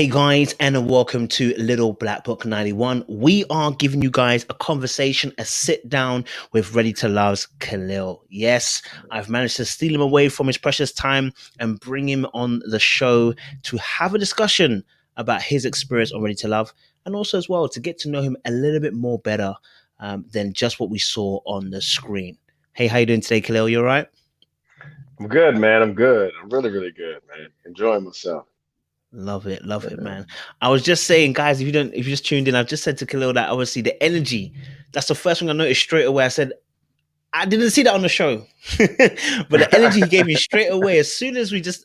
Hey guys, and welcome to Little Black Book 91. We are giving you guys a conversation, a sit down with Ready to Love's Khalil. Yes, I've managed to steal him away from his precious time and bring him on the show to have a discussion about his experience on Ready to Love, and also as well to get to know him a little bit more better than just what we saw on the screen. Hey, how you doing today, Khalil? You all right? I'm good, man. I'm good. I'm really, really good, man. Enjoying myself. Love it, Yeah. man. I was just saying, guys, if you just tuned in, I've just said to Khalil that obviously the energy, that's the first thing I noticed straight away. I said, I didn't see that on the show. But the energy he gave me straight away, as soon as we just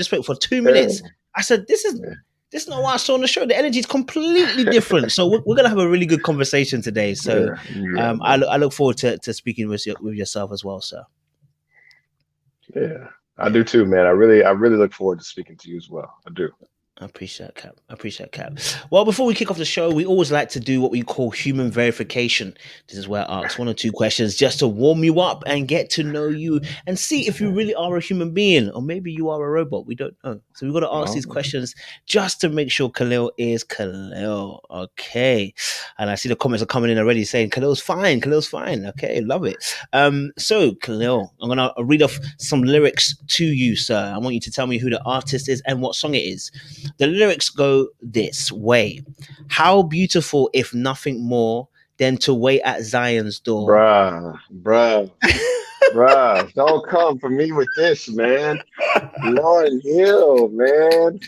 spoke for 2 minutes, Yeah. I said, this is not what I saw on the show. The energy is completely different. So we're gonna have a really good conversation today. So Yeah. Yeah, I man. look forward to speaking with yourself as well, sir. Yeah. I do too, man. I really look forward to speaking to you as well. I do. I appreciate Cap. I appreciate Cap. Well, before we kick off the show, we always like to do what we call human verification. This is where I ask one or two questions just to warm you up and get to know you and see if you really are a human being or maybe you are a robot. We don't know. So we've got to ask these Oh, questions just to make sure Khalil is Khalil. Okay. And I see the comments are coming in already saying Khalil's fine. Khalil's fine. Okay. Love it. So Khalil, I'm going to read off some lyrics to you, sir. I want you to tell me who the artist is and what song it is. The lyrics go this way: how beautiful, if nothing more, than to wait at Zion's door. bruh. Don't come for me with this, man. Lauren Hill, man.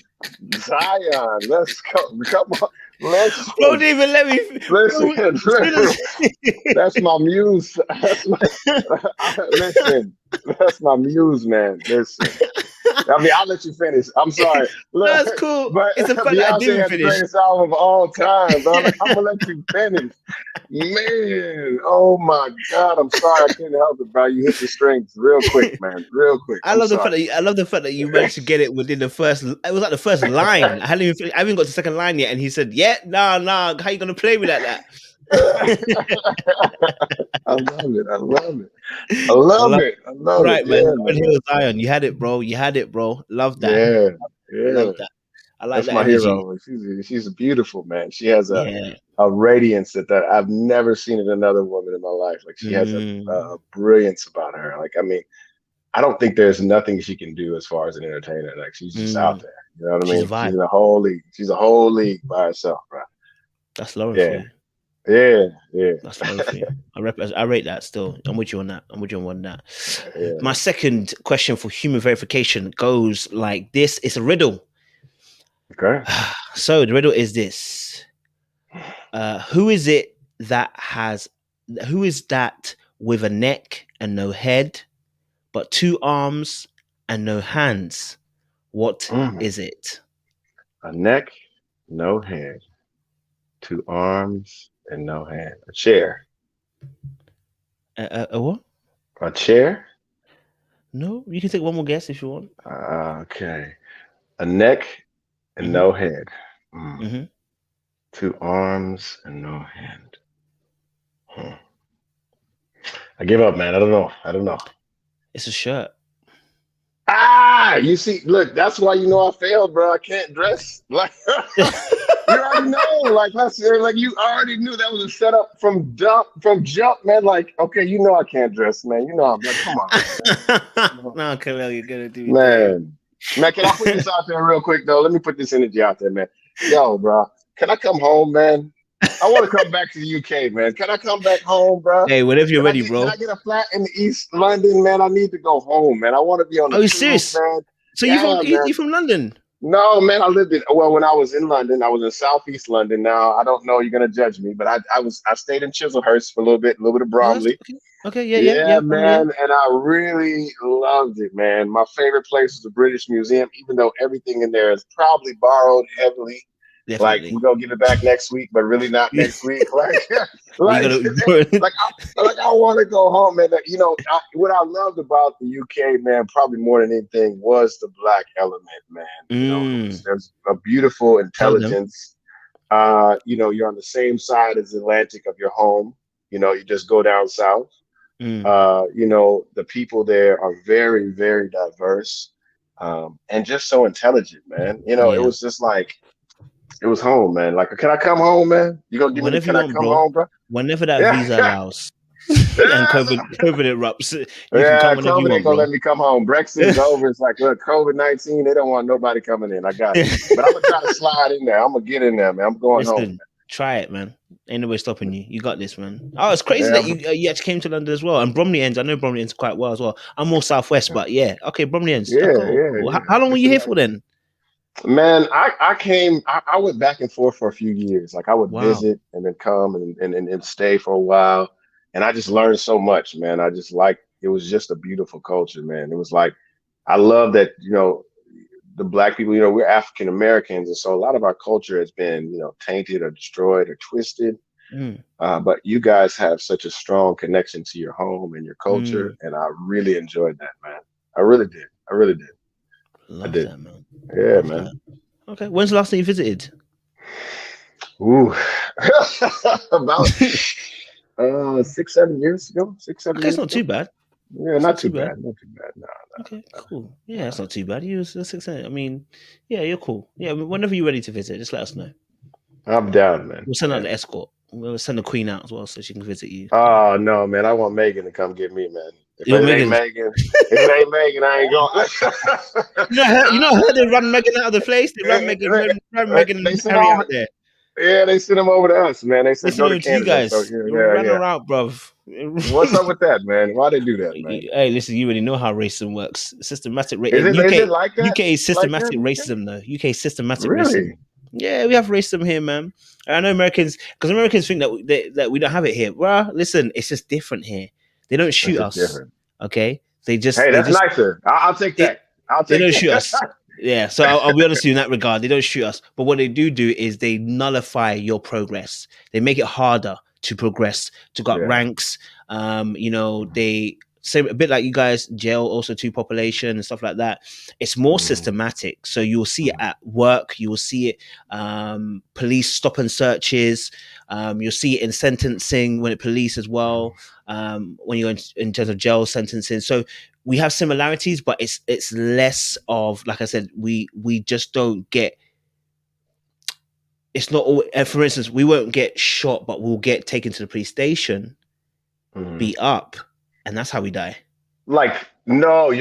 Zion. Let's go. Come on. Bro, Listen. didn't even let me. Listen. Bro, as soon as That's my muse. That's my listen. That's my muse, man. Listen. I mean, I'll let you finish. I'm sorry. Look, that's cool. but It's the fact that I Beyonce didn't had the finish. greatest album of all time, bro. Like, I'm gonna let you finish. Man, oh my God. I'm sorry. I couldn't help it, bro. You hit the strings real quick, man. Real quick. I'm sorry. I love the fact that you managed to get it within the first. It was like the first line. I haven't even got to the second line yet, and he said, "Yeah, nah. How you gonna play me like that?" I love it. I love it. I I love love. it. I love it. Right, man. Yeah, Lauren man. Hill Zion, you had it, bro. You had it, bro. Love that. Yeah. Yeah. Love that. I like That's that my energy. hero. She's beautiful, man. She has Yeah. a radiance that I've never seen in another woman in my life. Like she has a Mm, brilliance about her. Like I mean, I don't think there's nothing she can do as far as an entertainer. Like she's just out mm. there. You know what I She's a mean? vibe. She's a whole league by herself, bro. That's Lauren for Yeah, you. yeah, yeah, That's Lauren for you. I rate that still. I'm with you on that. I'm with you on that. My yeah. second question for human verification goes like this. It's a riddle. Okay. So the riddle is this. Who is it that has who is that with a neck and no head, but two arms and no hands? What Mm. is it? A neck, no head, two arms, and no hand. A chair. A what? A chair. No, you can take one more guess if you want. Okay. A neck and Hmm. no head. Mm. Hmm. Two arms and no hand. Hmm. I give up, man. I don't know. I don't know. It's a shirt. You see, look, that's why you know I failed, bro. I can't dress like you already know. Like like you already knew that was a setup from jump, man. Like, okay, you know I can't dress, man. You know I'm like, come on, man. No, Khalil, you're gonna do me dirty. Man, man, can I put this out there real quick though? Let me put this energy out there, man. Yo, bro, can I come home, man? I want to come back to the UK, man. Can I come back home, bro? Hey, whenever you're ready, Can bro. I get a flat in East London, man? I need to go home, man. I want to be on the Oh, you tube, serious? man. So Yeah, man. you from London? No, man, I lived in well when I was in London, I was in Southeast London. Now I don't know, you're gonna judge me, but I stayed in Chislehurst for a little bit of Oh, that's Bromley. okay. Okay, Yeah, familiar. man, and I really loved it, man. My favorite place was the British Museum, even though everything in there is probably borrowed heavily. Like Definitely. we're gonna give it back next week, but really not next week. Like, You like, gotta. I want to go home, man. You know, what I loved about the UK, man, probably more than anything, was the black element, man. You know, Mm, there's a beautiful tell them. intelligence. You know, you're on the same side as the Atlantic of your home. You know, you just go down south. Mm, You know, the people there are very, very diverse, and just so intelligent, man. You know, it yeah. was just like it was home, man. Like, can I come home, man? You gonna give me the Whenever can you I want, come bro. home, bro? Whenever that Yeah. visa allows. And COVID erupts. You can Yeah, come whenever you COVID ain't want, gonna bro. let me come home. Brexit is over. It's like, look, COVID-19, they don't want nobody coming in. I got it. But I'm gonna try to slide in there. I'm gonna get in there, man. I'm going home, Listen, try it, man. Ain't nobody stopping you. You got this, man. Oh, it's crazy man. that you actually came to London as well. And Bromley ends. I know Bromley ends quite well as well. I'm more southwest, but yeah. Okay, Bromley ends. Yeah, Cool. yeah, Cool. yeah. How long were It's you a here nice. for then? Man, I came. I went back and forth for a few years. Like I would Wow. visit and then come and stay for a while, and I just learned so much, man. I just like it was just a beautiful culture, man. It was like I love that the black people. We're African Americans, and so a lot of our culture has been tainted or destroyed or twisted. Mm, But you guys have such a strong connection to your home and your culture, mm. and I really enjoyed that, man. I really did. I really did. I Love did. that, man. Yeah, Love man. that. Okay. When's the last time you visited? Ooh, about Okay, 6, 7 years ago. Six, seven it's years not too ago. bad. Yeah, It's not not too too bad. bad. Not too bad. No, Okay, no, cool. Yeah, no. it's not too bad. You was 6. I mean, yeah, you're cool. Yeah, whenever you're ready to visit, just let us know. I'm down, man. We'll send out Yeah. the escort. We'll send the queen out as well so she can visit you. Yeah. Oh no, man. I want Megan to come get me, man. If You know it ain't Megan. Megan, I ain't going. You know her. They run Megan out of the place. They run Megan They and sent Harry over. out there. Yeah, they sent him over to us, man. They They said send go to them to you Canada. So guys. yeah, You yeah, run yeah. her out, bruv. What's up with that, man? Why they do that, man? Hey, listen, you already know how racism works. Systematic Is it is UK it like that? is Like that systematic in UK? racism though. UK is systematic racism. Really? Yeah, we have racism here, man. And I know Americans because Americans think that we don't have it here. Well, listen, it's just different here. They don't That's shoot just us. different. Okay, they Hey, they that's just nicer. I'll take they, that. I'll they take don't shoot that. us. Yeah, so I'll be honest with you in that regard. They don't shoot us, but what they do is they nullify your progress. They make it harder to progress, to got Yeah. ranks. They same a bit like you guys, jail also to population and stuff like that. It's more Mhm. systematic. So you'll see it at work. You will see it police stop and searches. You'll see it in sentencing when it police as well. When you're in terms of jail sentencing. So we have similarities, but it's less of, like I said, we just don't get. It's not all. For instance, we won't get shot, but we'll get taken to the police station, Mhm. beat up, and that's how we die. Like, no,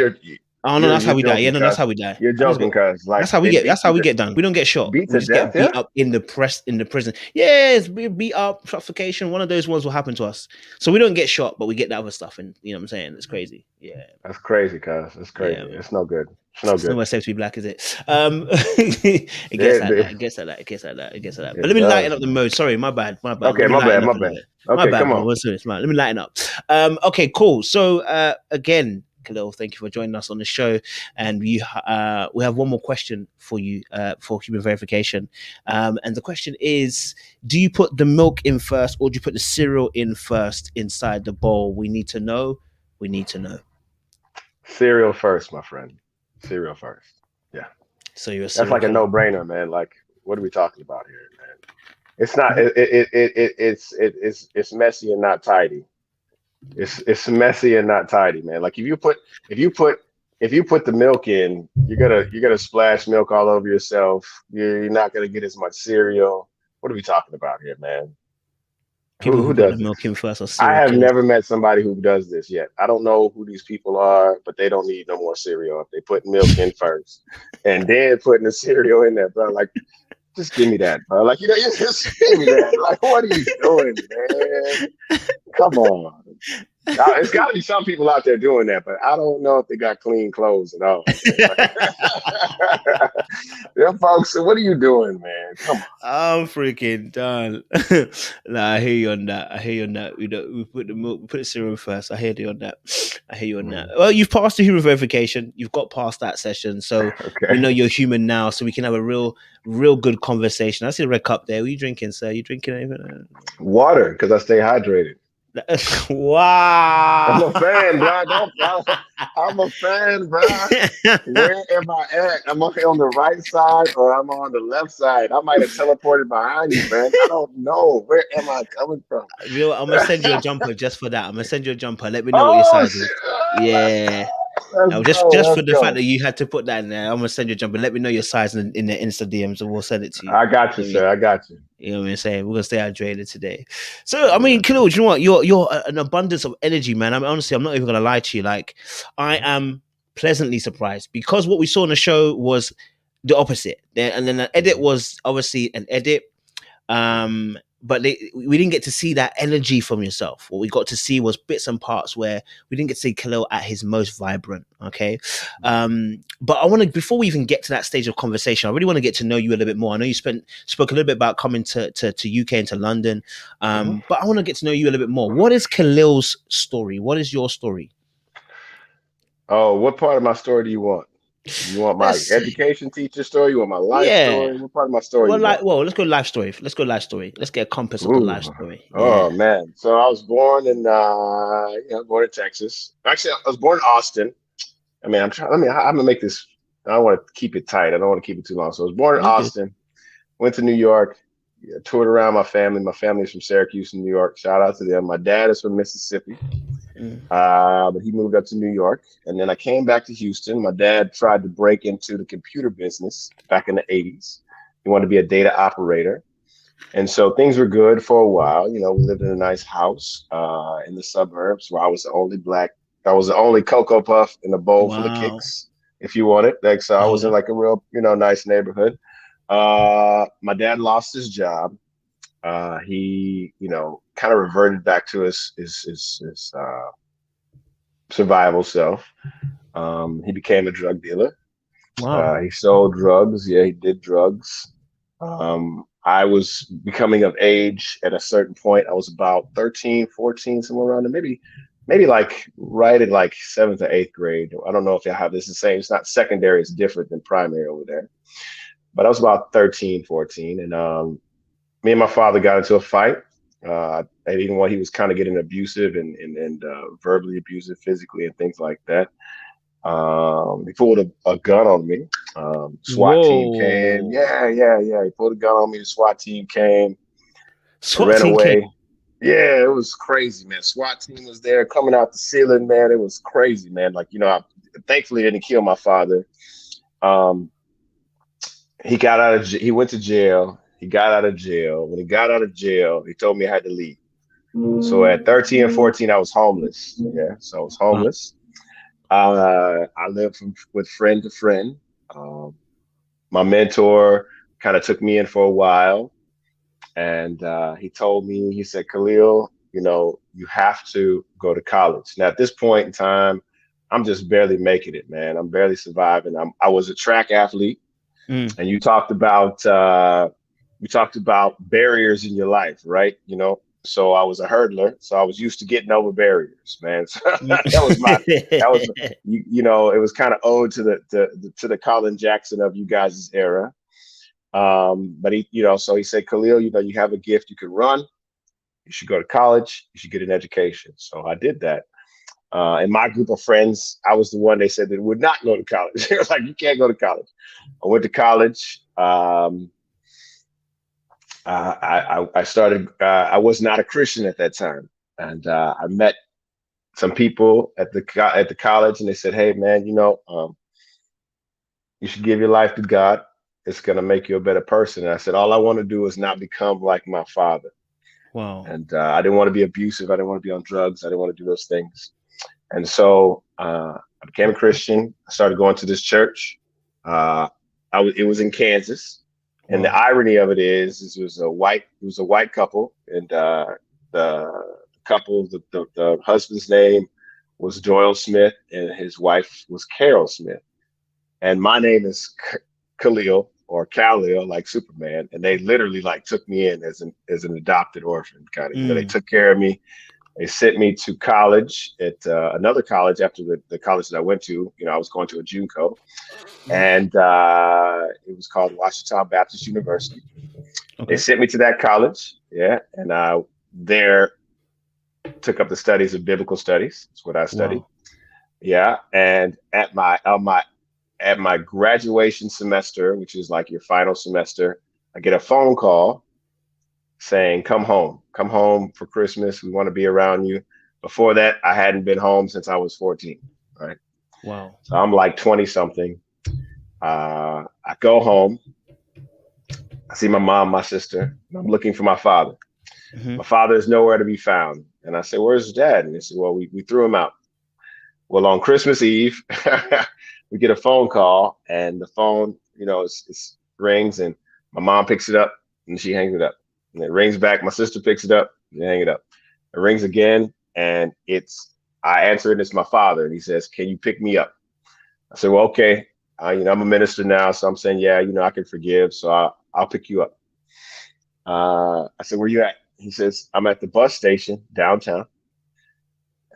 Oh no, you're that's how you're we die. Yeah, joking, no, that's cuz. how we die. You're I know, joking, cuz. Like that's how we they get. beat That's you how we get done. We don't get shot. beat We to just death, get yeah? beat up in the prison. Yes, beat up, suffocation. One of those ones will happen to us. So we don't get shot, but we get the other stuff, and you know what I'm saying. It's crazy. Yeah, That's crazy, cuz. That's yeah, crazy. man. It's no good. It's no It's good. nowhere safe to be black, is it? It gets It, like that. it, It gets like that. It gets like that. It gets like that. But let it me lighten does, up the man. mode. Sorry, my bad. My bad. Okay, Let me my bad, lighten up my a bad. little bit. My Okay, bad, come bro. on. What's this? Let me lighten up. Okay, cool. So again, Khalil, thank you for joining us on the show. And we have one more question for you for human verification. And the question is: do you put the milk in first, or do you put the cereal in first inside the bowl? We need to know. We need to know. Cereal first, my friend. Cereal first. Yeah. So you're a That's serial like a killer. no-brainer, man. Like, what are we talking about here, man? It's not it's messy and not tidy. It's messy and not tidy, man. Like if you put if you put the milk in, you're gonna splash milk all over yourself. You're not gonna get as much cereal. What are we talking about here, man? People Who who put the does this? milk in first are I serial have killers. never met somebody who does this yet. I don't know who these people are, but they don't need no more cereal if they put milk in first and then putting the cereal in there, bro. Like, just give me that, bro. Like, you just give me that. Like, what are you doing, man? Come on. Now, it's got to be some people out there doing that, but I don't know if they got clean clothes at all, man. Like, them folks, what are you doing, man? Come on. I'm freaking done. Nah, I hear you on that. I hear you on that. We put the milk, we put the serum first. I hear you on that. I hear you on that. Mm, Well, you've passed the human verification. You've got past that session, so we okay. know you're human now. So we can have a real good conversation. I see the red cup there. What are you drinking, sir? You drinking anything? Water, because I stay hydrated. I'm Wow. a fan, bro. I'm a fan, bro. Where am I at? Am I on the right side or am I on the left side? I might have teleported behind you, man. I don't know. Where am I coming from? I'm gonna send you a jumper just for that. I'm gonna send you a jumper. Let me know what your Oh, size shit. is. Oh, let's Yeah. go. Let's Just go. for Let's the fact go. that you had to put that in there, I'm gonna send you a jumper. Let me know your size in the Insta DMs, and we'll send it to you. I got you, You know what I mean? sir. I got you. You know what I'm saying? We're gonna stay hydrated today. So I Yeah. mean, Khalil, do you know what? You're an abundance of energy, man. I mean, honestly, I'm not even gonna lie to you. Like, I am pleasantly surprised because what we saw in the show was the opposite. And then the edit Mhm. was obviously an edit. But we didn't get to see that energy from yourself. What we got to see was bits and parts where we didn't get to see Khalil at his most vibrant. Okay, but I want to, before we even get to that stage of conversation, I really want to get to know you a little bit more. I know you spoke a little bit about coming to UK and to London, Mhm. but I want to get to know you a little bit more. What is Khalil's story? What is your story? Oh, what part of my story do you want? You want my Let's education teacher story? You want my life yeah. story? What part of my story you want? Let's go life story. Let's go life story. Let's get a compass of the life Ooh. story. Yeah. Oh man. So I was born in born in Texas. Actually, I was born in Austin. I mean, I'm gonna make this. I don't want to keep it tight. I don't want to keep it too long. So I was born in You good? Austin, went to New York, yeah, toured around my family. My family's from Syracuse, New York. Shout out to them. My dad is from Mississippi. Mm. But he moved up to New York. And then I came back to Houston. My dad tried to break into the computer business back in the 80s. He wanted to be a data operator. And so things were good for a while. You know, we lived in a nice house in the suburbs where I was the only black, I was the only Cocoa Puff in a bowl full of Wow. kicks, if you want it. Like, so I was in Yeah. like a real, nice neighborhood. My dad lost his job. He, kind of reverted back to his survival self. He became a drug dealer. Wow. He sold drugs. Yeah, he did drugs. I was becoming of age at a certain point. I was about 13, 14, somewhere around there. Maybe like right in like seventh or eighth grade. I don't know if y'all have this the same. It's not secondary. It's different than primary over there. But I was about 13, 14. And me and my father got into a fight. And even when he was kind of getting abusive and verbally abusive, physically, and things like that. He pulled a gun on me. SWAT team came. Whoa. Yeah, yeah, yeah. He pulled a gun on me. The SWAT team came. I SWAT ran team came. away. Yeah, it was crazy, man. SWAT team was there coming out the ceiling, man. It was crazy, man. Like, thankfully didn't kill my father. Um, he went to jail. He got out of jail. When he got out of jail, he told me I had to leave. So at 13 and 14, I was homeless. Yeah, so I was Wow. homeless. I lived with friend to friend. Um, my mentor kind of took me in for a while, and he told me, he said, Khalil, you have to go to college. Now, at this point in time, I'm just barely making it, man. I'm barely surviving. I was a track athlete, Mm. and you talked about barriers in your life, right? So I was a hurdler, so I was used to getting over barriers, man. So that was my that was it was kind of owed to the Colin Jackson of you guys' era. But so he said, Khalil, you have a gift, you can run, you should go to college, you should get an education. So I did that. In my group of friends, I was the one they said that would not go to college. They were like, you can't go to college. I went to college. I started. I was not a Christian at that time, and I met some people at the college, and they said, "Hey, man, you should give your life to God. It's gonna make you a better person." And I said, "All I want to do is not become like my father." Wow. And I didn't want to be abusive. I didn't want to be on drugs. I didn't want to do those things. And so I became a Christian. I started going to this church. Uh, it was in Kansas. And the Wow. irony of it is it was a white couple, and the couple, the husband's name was Doyle Smith, and his wife was Carol Smith, and my name is Khalil or Khalil, like Superman, and they literally like took me in as an adopted orphan, kind of. They Mm. took care of me. They sent me to college at another college after the college that I went to. I was going to a JUCO, and it was called Washington Baptist University. They Okay. sent me to that college, yeah, and I there took up the studies of biblical studies. That's what I studied, Wow. yeah. And at my graduation semester, which is like your final semester, I get a phone call saying, come home for Christmas. We want to be around you. Before that, I hadn't been home since I was 14, right? Wow. So I'm like 20 something. I go home. I see my mom, my sister, and I'm looking for my father. Hmm. My father is nowhere to be found. And I said, "Where's his dad?" And they said, "Well, we threw him out." Well, on Christmas Eve, we get a phone call, and the phone, it's rings, and my mom picks it up, and she hangs it up. And it rings back. My sister picks it up, and they hang it up. It rings again, and I answer it. It's my father, and he says, "Can you pick me up?" I said, "Well, okay. I'm a minister now, so I'm saying, yeah, I can forgive, so I'll pick you up." I said, "Where you at?" He says, "I'm at the bus station downtown."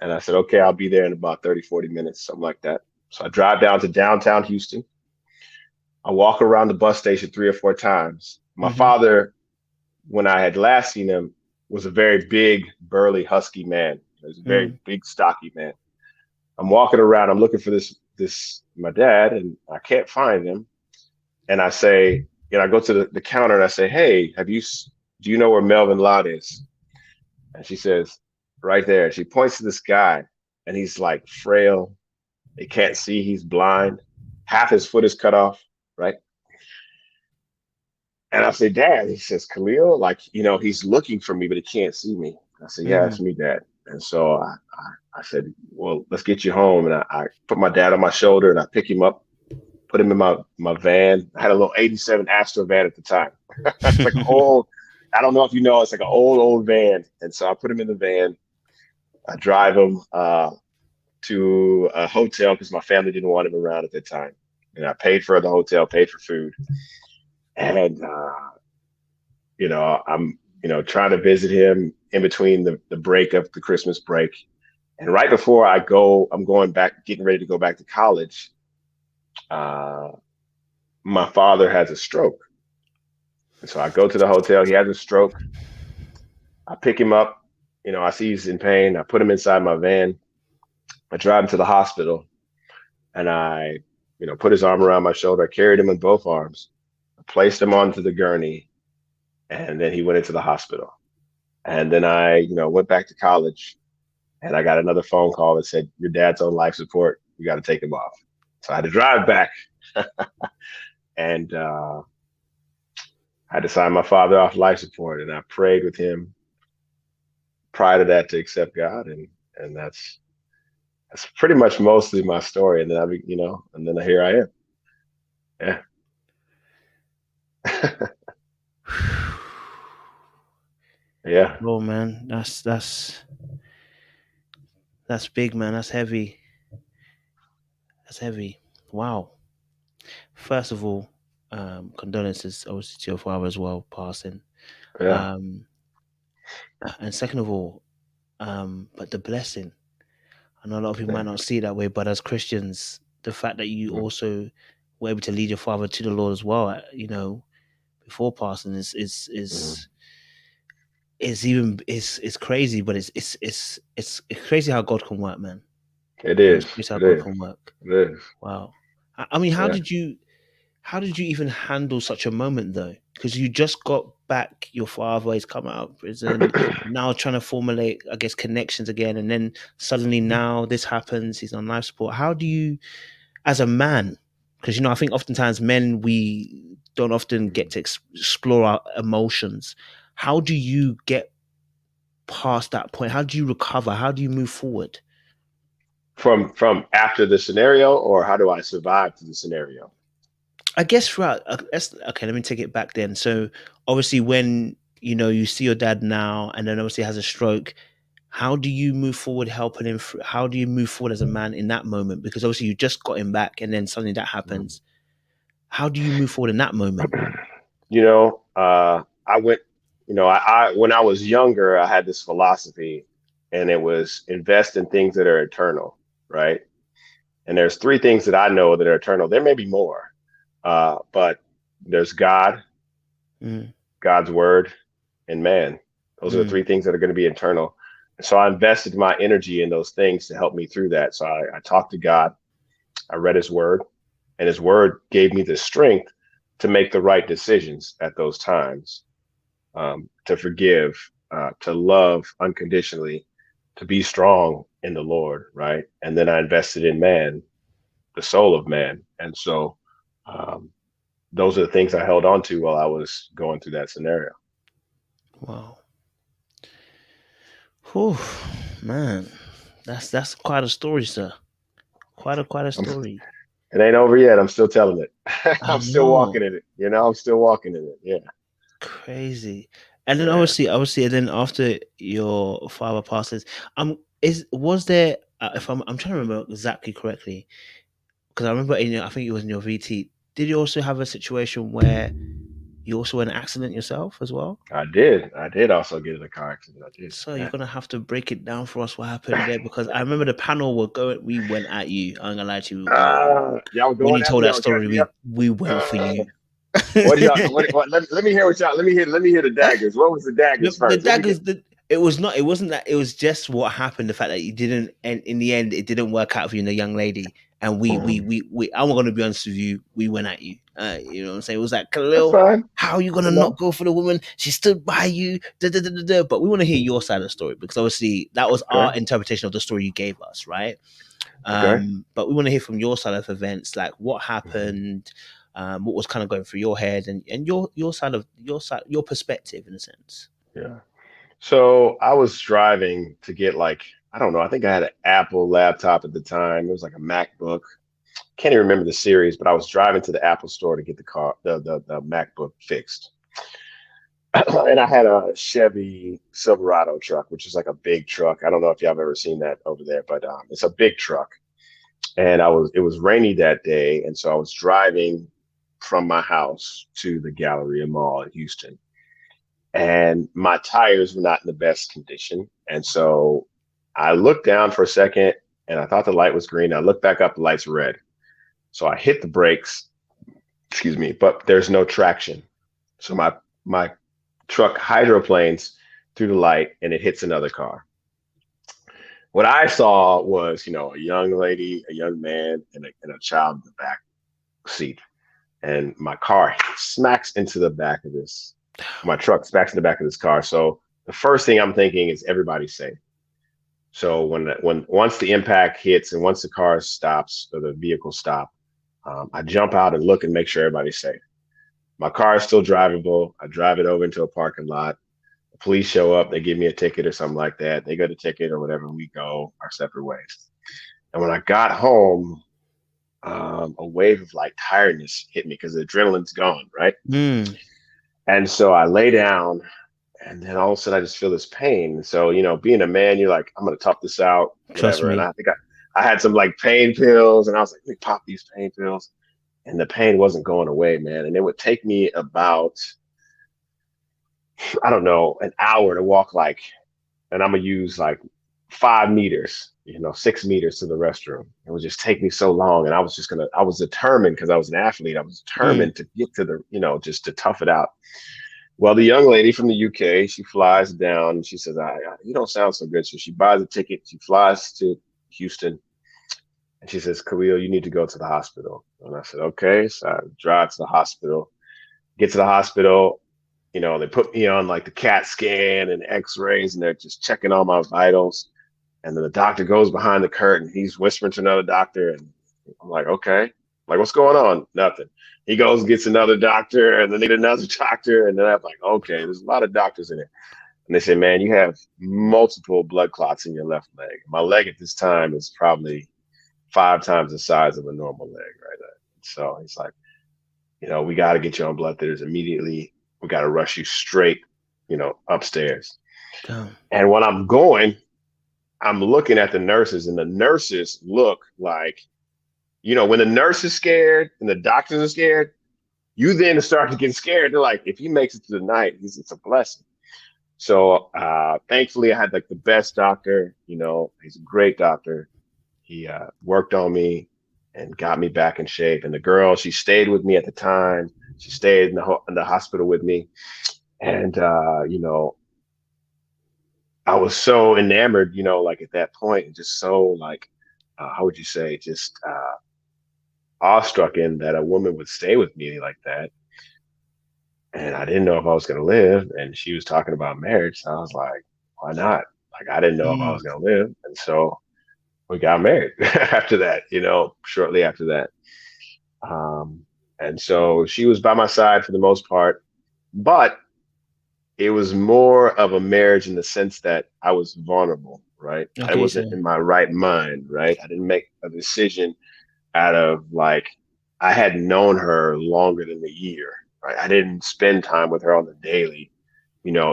And I said, "Okay, I'll be there in about 30, 40 minutes, something like that." So I drive down to downtown Houston. I walk around the bus station 3 or 4 times. My Hmm. father, when I had last seen him, was a very big, burly, husky man. He was a very Mm. big, stocky man. I'm walking around. I'm looking for this my dad, and I can't find him. And I say, I go to the counter and I say, "Hey, do you know where Melvin Lott is?" And she says, "Right there." She points to this guy, and he's like frail. He can't see. He's blind. Half his foot is cut off, right? And I say, "Dad." He says, "Khalil, like, he's looking for me, but he can't see me." I said, "Yeah, it's Mm. me, Dad." And so I said, "Well, let's get you home." And I put my dad on my shoulder and I pick him up, put him in my van. I had a little 87 Astro van at the time. It's like an old, I don't know if you know, it's like an old van. And so I put him in the van. I drive him to a hotel because my family didn't want him around at that time. And I paid for the hotel, paid for food. And, I'm, trying to visit him in between the break of the Christmas break. And right before I'm going back, getting ready to go back to college. Uh, my father has a stroke. And so I go to the hotel. He has a stroke. I pick him up. I see he's in pain. I put him inside my van. I drive him to the hospital and I, put his arm around my shoulder. I carried him in both arms. I placed him onto the gurney and then he went into the hospital. And then I, went back to college and I got another phone call that said, "Your dad's on life support. You got to take him off." So I had to drive back and I had to sign my father off life support. And I prayed with him prior to that to accept God. And that's pretty much mostly my story. And then and then here I am. Yeah. Yeah. Oh man, that's big, man. That's heavy. That's heavy. Wow. First of all, condolences obviously to your father as well, passing. Yeah. Um, and second of all, but the blessing. I know a lot of people might Yeah. not see it that way, but as Christians, the fact that you Mhm. also were able to lead your father to the Lord as well, before passing Mhm. is even is crazy, but it's crazy how God can work, man. It It's is. crazy how It God is. can work. It is. Wow. I mean, Yeah. how did you even handle such a moment though? Because you just got back, your father, he's come out of prison, now trying to formulate, I guess, connections again, and then suddenly now this happens, he's on life support. How do you, as a man, because I think oftentimes men, we don't often get to explore our emotions. How do you get past that point? How do you recover? How do you move forward? From after the scenario, or how do I survive to the scenario? I guess throughout. Okay. Let me take it back then. So obviously, when you see your dad now, and then obviously has a stroke, how do you move forward, helping him? How do you move forward as a man in that moment? Because obviously you just got him back, and then suddenly that Mhm. happens. How do you move forward in that moment? I went. I when I was younger, I had this philosophy, and it was invest in things that are eternal, right? And there's three things that I know that are eternal. There may be more, but there's God, Mm, God's word, and man. Those are the three mm, things that are going to be eternal. So I invested my energy in those things to help me through that. So I talked to God, I read his word, and his word gave me the strength to make the right decisions at those times, to forgive, to love unconditionally, to be strong in the Lord, right? And then I invested in man. the soul of man. And so um, those are the things I held on to while I was going through that scenario. Wow. Whew, man, that's quite a story, sir. Quite a I'm, story. it ain't over yet. I'm still telling it. I I'm still walking know, in it. I'm still walking in it. Yeah. crazy. And then Yeah. obviously, and then after your father passes, is was there? If I'm trying to remember exactly correctly, because I remember I think it was in your VT. Did you also have a situation where you also had an accident yourself as well? I did. I did also get in a car accident. I did. So you're Yeah. gonna have to break it down for us what happened there, because I remember the panel were going. We went at you. I'm gonna lie to you. Y'all were When going you at told me. that Y'all were story, catching me up. we went for Uh, you. what do y'all? What, let me hear what y'all. Let me hear the daggers. What was the daggers The first? Let me get. daggers. It was not. It wasn't that. It was just what happened. The fact that you didn't, and in the end, it didn't work out for you and the young lady. And I'm going to be honest with you. We went at you. You know what I'm saying? It was like, That's Khalil, fine. how are you going to not No. go for the woman? She stood by you. Da, da, da, da, da. But we want to hear your side of the story, because obviously that was Okay. our interpretation of the story you gave us, right? Okay. But we want to hear from your side of events, like what Mhm. happened, what was kind of going through your head, and your perspective in a sense. Yeah. So I was driving to get like I don't know. I think I had an Apple laptop at the time. It was like a MacBook. Can't even remember the series, but I was driving to the Apple store to get the MacBook fixed. And I had a Chevy Silverado truck, which is like a big truck. I don't know if y'all have ever seen that over there, but it's a big truck. And it was rainy that day, and so I was driving from my house to the Galleria Mall in Houston, and my tires were not in the best condition. And so I looked down for a second, and I thought the light was green. I looked back up, the light's red. So I hit the brakes, excuse me, but there's no traction. So my truck hydroplanes through the light and it hits another car. What I saw was, a young lady, a young man, and a child in the back seat. And my car smacks into the back of this. My truck smacks in the back of this car. So the first thing I'm thinking is everybody's safe. So when once the impact hits and once the car stops or the vehicle stops, I jump out and look and make sure everybody's safe. My car is still drivable. I drive it over into a parking lot. The police show up. They give me a ticket or something like that. They go to ticket or whatever. We go our separate ways. And when I got home, a wave of like tiredness hit me because the adrenaline's gone, right? Mm, And so I lay down, and then all of a sudden I just feel this pain. So, being a man, you're like, I'm gonna tough this out, trust whatever. And me. I think I had some like pain pills, and I was like, let me pop these pain pills. And the pain wasn't going away, man. And it would take me about, I don't know, an hour to walk like, and I'm gonna use like 5 meters, 6 meters to the restroom. It would just take me so long. And I was determined because I was an athlete. I was Mm, determined to get to just to tough it out. Well, the young lady from the UK, she flies down and she says, you don't sound so good. So she buys a ticket. She flies to Houston and she says, Khalil, you need to go to the hospital. And I said, okay. So I drive to the hospital, get to the hospital. They put me on like the CAT scan and x-rays and they're just checking all my vitals. And then the doctor goes behind the curtain. He's whispering to another doctor. And I'm like, okay. Like, what's going on? Nothing. He goes and gets another doctor, and then they get another doctor. And then I'm like, okay, there's a lot of doctors in it. And they say, man, you have multiple blood clots in your left leg. My leg at this time is probably 5 times the size of a normal leg, right? So he's like, we got to get you on blood thinners immediately. We got to rush you straight, upstairs. damn. And when I'm going, I'm looking at the nurses, and the nurses look like, when the nurse is scared and the doctors are scared, you then start to get scared. They're like, if he makes it through the night, it's a blessing. So thankfully, I had like the best doctor. He's a great doctor. He worked on me and got me back in shape. And the girl, she stayed with me at the time. She stayed in the hospital with me, and I was so enamored, like at that point, and just so like, how would you say, just awestruck in that a woman would stay with me like that. And I didn't know if I was going to live. And she was talking about marriage. So I was like, why not? Like, I didn't know if I was Mm, going to live. And so we got married after that, shortly after that. Um, and so she was by my side for the most part, but it was more of a marriage in the sense that I was vulnerable, right? I Okay, so wasn't in my right mind, right? I didn't make a decision out of like, I had known her longer than a year, right? I didn't spend time with her on the daily.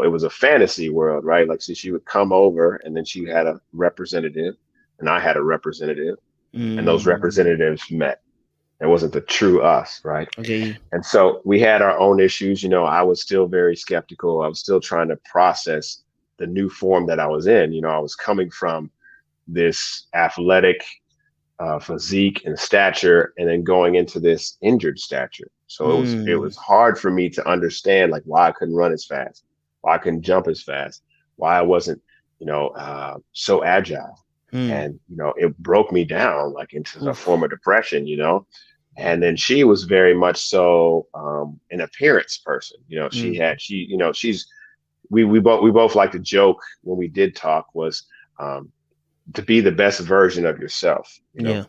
It was a fantasy world, right? Like, so she would come over and then she had a representative and I had a representative and those mm, representatives met. It wasn't the true us, right? okay, And so we had our own issues. I was still very skeptical. I was still trying to process the new form that I was in. I was coming from this athletic physique and stature, and then going into this injured stature. So it was mm, hard for me to understand like why I couldn't run as fast, why I couldn't jump as fast, why I wasn't, so agile. mm, And it broke me down like into a oof, form of depression. And then she was very much so an appearance person. mm, We both like to joke when we did talk was um, to be the best version of yourself. yeah,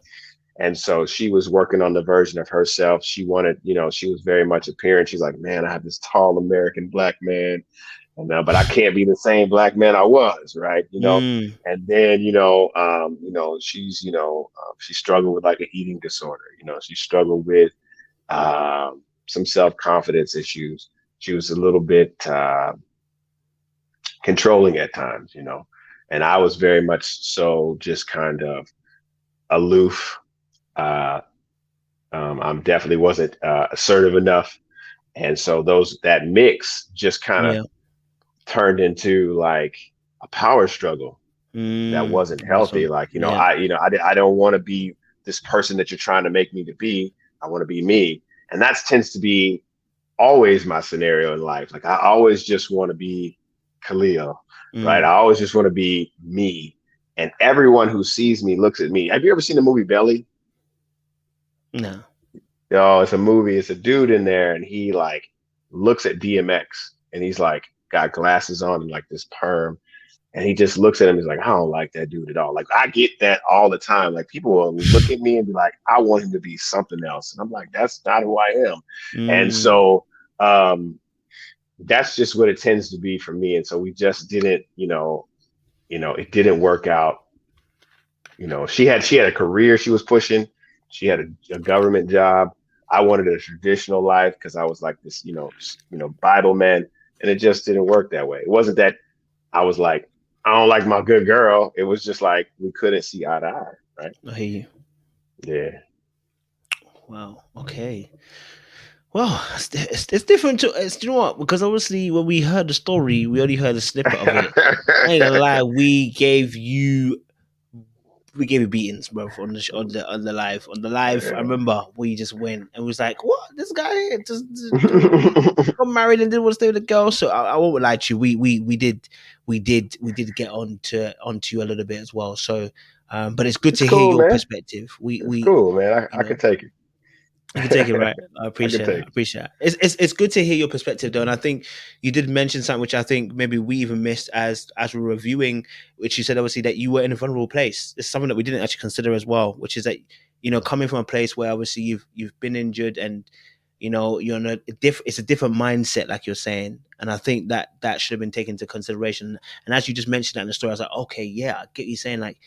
And so she was working on the version of herself. She wanted, she was very much appearing. She's like, man, I have this tall American black man, but I can't be the same black man I was, right? mm, And then, she struggled with like an eating disorder. She struggled with some self-confidence issues. She was a little bit controlling at times. And I was very much so just kind of aloof. Uh, I'm definitely wasn't assertive enough, and so that mix just kind of yeah, turned into like a power struggle that wasn't that's healthy. right, Like yeah, I don't want to be this person that you're trying to make me to be. I want to be me, and that tends to be always my scenario in life. Like I always just want to be Khalil, right? I mm, always just want to be me, and everyone who sees me looks at me. Have you ever seen the movie Belly? no, It's a movie. It's a dude in there, and he like looks at DMX, and he's like got glasses on and like this perm, and he just looks at him. He's like, I don't like that dude at all. Like I get that all the time. Like people will look at me and be like, I want him to be something else, and I'm like, that's not who I am. And mm, so that's just what it tends to be for me. And so we just didn't, it didn't work out. She had a career she was pushing. She had a government job. I wanted a traditional life because I was like this, Bible man, and it just didn't work that way. It wasn't that I was like, I don't like my good girl. It was just like we couldn't see eye to eye, right? I hear you. Yeah. Wow, okay. Well, it's different to you know what? Because obviously, when we heard the story, we only heard a snippet of it. I ain't gonna lie, we gave you beatings, bro, on on the live. On the live, I remember we just went and was like, "What? This guy just got married and didn't want to stay with the girl." So I won't lie to you. We did get onto you a little bit as well. So, but it's good It's to hear cool, your man. perspective. It's cool, man. I, You I could know, take it. you can take it, right. I I could appreciate that. I take it. appreciate that. It's good to hear your perspective though, and I think you did mention something which I think maybe we even missed as we're reviewing, which you said obviously that you were in a vulnerable place. It's something that we didn't actually consider as well, which is that coming from a place where obviously you've been injured and you're in it's a different mindset, like you're saying, and I think that should have been taken into consideration. And as you just mentioned that in the story, I was like, okay, yeah, I get you saying like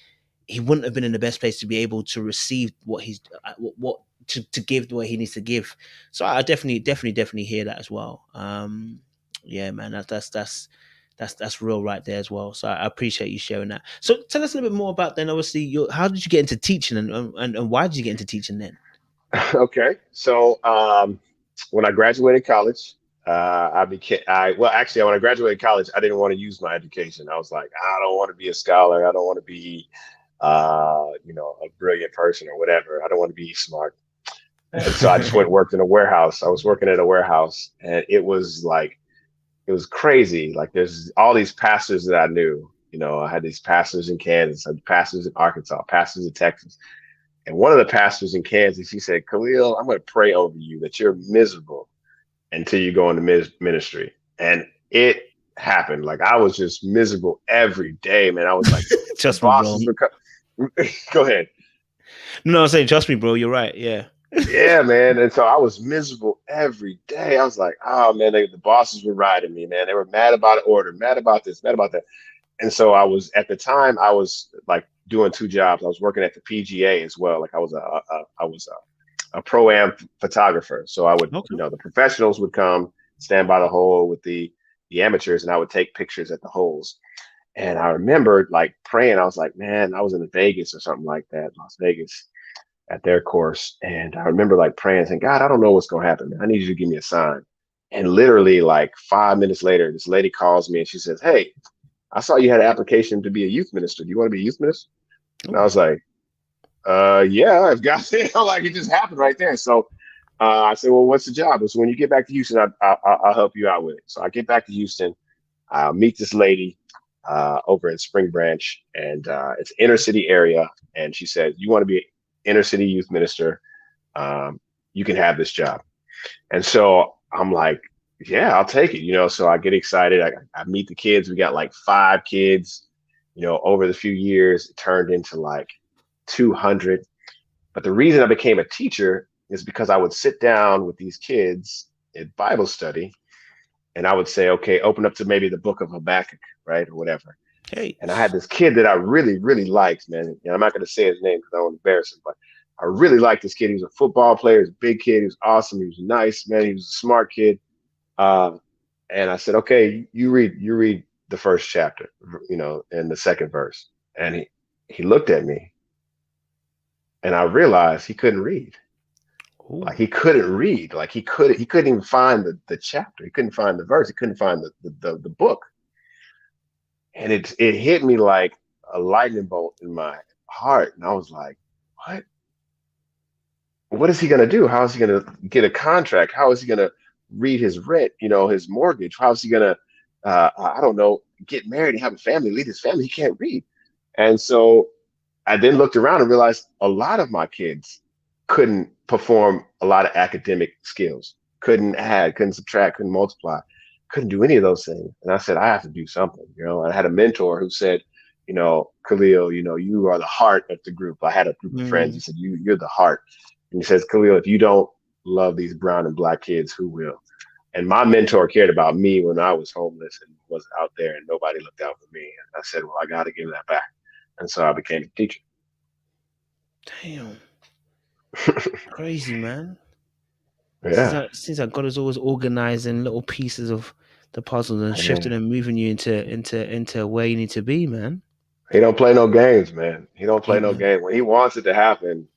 he wouldn't have been in the best place to be able to receive what he's what to give what he needs to give. So I definitely hear that as well. Yeah, man, that's real right there as well. So I appreciate you sharing that. So tell us a little bit more about then. Obviously, how did you get into teaching and why did you get into teaching then? Okay. So when I graduated college, well, actually, when I graduated college, I didn't want to use my education. I was like, I don't want to be a scholar. I don't want to be, a brilliant person or whatever. I don't want to be smart. And so I just went and worked in a warehouse. I was working at a warehouse, and it was crazy. Like there's all these pastors that I knew. I had these pastors in Kansas, I had pastors in Arkansas, pastors in Texas. And one of the pastors in Kansas, he said, Khalil, I'm going to pray over you that you're miserable until you go into ministry. And it happened. Like I was just miserable every day, man. I was like, the Trust me, bro. bosses were coming. Go ahead. No, I'm saying, trust me, bro. You're right. Yeah. Yeah, man. And so I was miserable every day. I was like, oh man, the bosses were riding me, man. They were mad about an order, mad about this, mad about that. And so I was at the time I was like doing two jobs. I was working at the PGA as well. Like I was a pro-am photographer. So I would, Okay. the professionals would come stand by the hole with the amateurs, and I would take pictures at the holes. And I remember like praying. I was like, man, I was in Vegas or something like that, Las Vegas, at their course. And I remember like praying, saying, God, I don't know what's gonna happen, man. I need you to give me a sign. And literally like 5 minutes later, this lady calls me and she says, hey, I saw you had an application to be a youth minister. Do you want to be a youth minister? And I Oh. was like, yeah, I've got it. Like it just happened right there. So I said, well, what's the job? So when you get back to Houston, I'll help you out with it. So I get back to Houston. I'll meet this lady over in Spring Branch, and it's inner city area. And she said, you want to be inner city youth minister? You can have this job. And so I'm like, yeah, I'll take it. So I get excited. I meet the kids. We got like 5 kids. Over the few years, it turned into like 200. But the reason I became a teacher is because I would sit down with these kids at Bible study, and I would say, okay, open up to maybe the book of Habakkuk, right? Or whatever. Hey. And I had this kid that I really, really liked, man. And I'm not going to say his name because I don't want to embarrass him, but I really liked this kid. He was a football player. He was a big kid. He was awesome. He was nice, man. He was a smart kid. Uh, and I said, okay, you read the first chapter, and the second verse. And he looked at me, and I realized he couldn't read. Ooh. Like he couldn't read. Like he couldn't even find the chapter. He couldn't find the verse. He couldn't find the book. And it hit me like a lightning bolt in my heart. And I was like, what? What is he gonna do? How is he gonna get a contract? How is he gonna read his rent, his mortgage? How is he gonna I don't know, get married and have a family, lead his family? He can't read. And so I then looked around and realized a lot of my kids couldn't perform a lot of academic skills, couldn't add, couldn't subtract, couldn't multiply, couldn't do any of those things. And I said, I have to do something. And I had a mentor who said, Khalil, you are the heart of the group. I had a group of friends who said, you're the heart. And he says, Khalil, if you don't love these brown and black kids, who will? And my mentor cared about me when I was homeless and was out there and nobody looked out for me. And I said, well, I got to give that back. And so I became a teacher. Damn. Crazy, man. Yeah. Seems like God is always organizing little pieces of the puzzle and shifting and moving you into where you need to be, man. He don't play no games, man. He don't play no Amen. game. When he wants it to happen,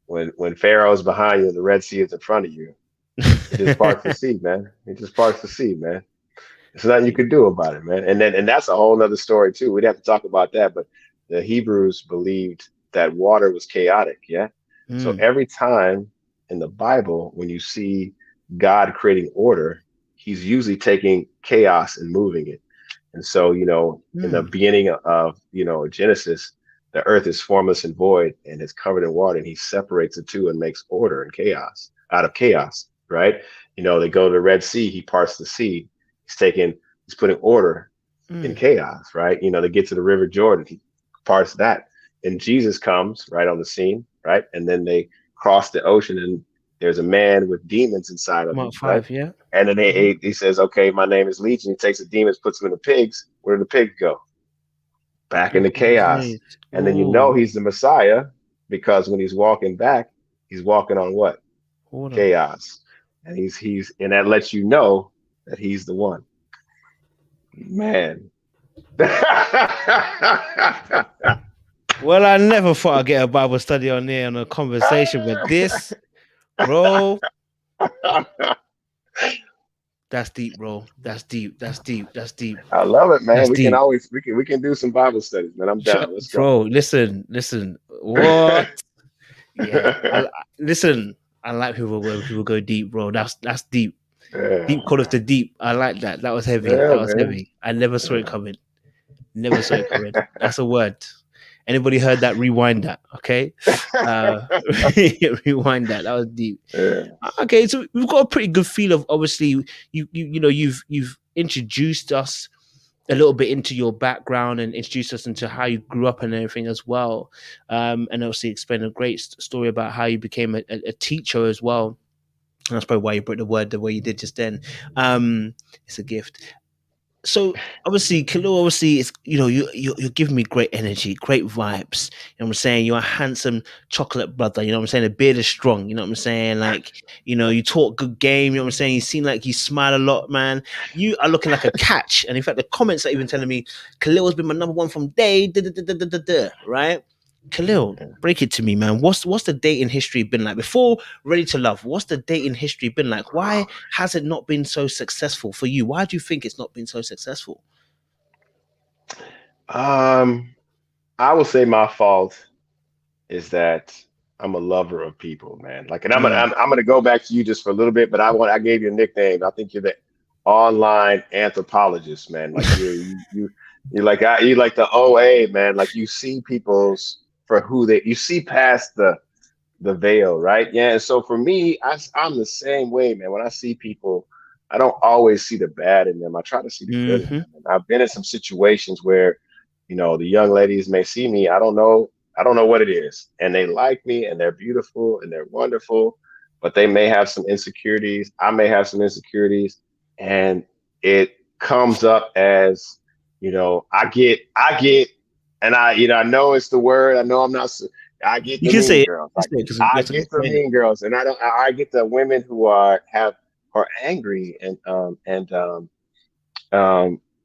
when Pharaoh's behind you and the Red Sea is in front of you, he just parts the sea, man. He just parts the sea, man. There's nothing you could do about it, man. And that's a whole nother story too. We'd have to talk about that. But the Hebrews believed that water was chaotic, yeah. So every time in the Bible, when you see God creating order, he's usually taking chaos and moving it. And so, in the beginning of, Genesis, the earth is formless and void and it's covered in water, and he separates the two and makes order and chaos out of chaos, right? They go to the Red Sea, he parts the sea. He's putting order in chaos, right? They get to the River Jordan, he parts that. And Jesus comes right on the scene, right? And then they cross the ocean, and there's a man with demons inside of him, Mark right? 5, yeah. And then he says, okay, my name is Legion. He takes the demons, puts them in the pigs. Where do the pigs go? Back into chaos. And then he's the Messiah, because when he's walking back, he's walking on what? Order. Chaos. And and that lets you know that he's the one. Man. Well, I never thought I'd get a Bible study on there and a conversation with this, bro. That's deep, bro. That's deep. That's deep. That's deep. I love it, man. That's We deep. we can do some Bible studies, man. I'm down. Let's go. Bro, listen. What? Yeah. Listen, I like people when people go deep, bro. That's deep. Yeah. Deep call of the deep. I like that. That was heavy. Heavy. I never saw it coming. Never saw it coming. That's a word. Anybody heard that? Rewind that, okay? Rewind that. That was deep. Yeah. Okay, so we've got a pretty good feel of, obviously, you've introduced us a little bit into your background and introduce us into how you grew up and everything as well. And obviously explain a great story about how you became a teacher as well. And that's probably why you put the word the way you did just then. It's a gift. So obviously, Khalil, obviously, it's you're giving me great energy, great vibes. You know what I'm saying? You're a handsome chocolate brother. You know what I'm saying? The beard is strong. You know what I'm saying? Like, you talk good game. You know what I'm saying? You seem like you smile a lot, man. You are looking like a catch. And in fact, the comments are even telling me Khalil has been my number one from day. Da, da, da, da, da, da, da, right? Khalil, break it to me, man. What's the dating history been like before Ready to Love? What's the dating history been like? Why has it not been so successful for you? Why do you think it's not been so successful? Um, I would say my fault is that I'm a lover of people, man. Like, and Mm. I'm gonna go back to you just for a little bit, but I gave you a nickname. I think you're the online anthropologist, man. Like you like the OA, man. Like you see people's for who you see past the veil, right? Yeah. And so for me, I'm the same way, man. When I see people, I don't always see the bad in them. I try to see the good in Mm-hmm. them. And I've been in some situations where, the young ladies may see me. I don't know what it is. And they like me and they're beautiful and they're wonderful, but they may have some insecurities. I may have some insecurities. And it comes up as, and I know it's the word. I know I'm not I get You the can say mean it. girls. You Like can say it because I that's a get good the point. mean girls, and I don't. I get the women who are angry, and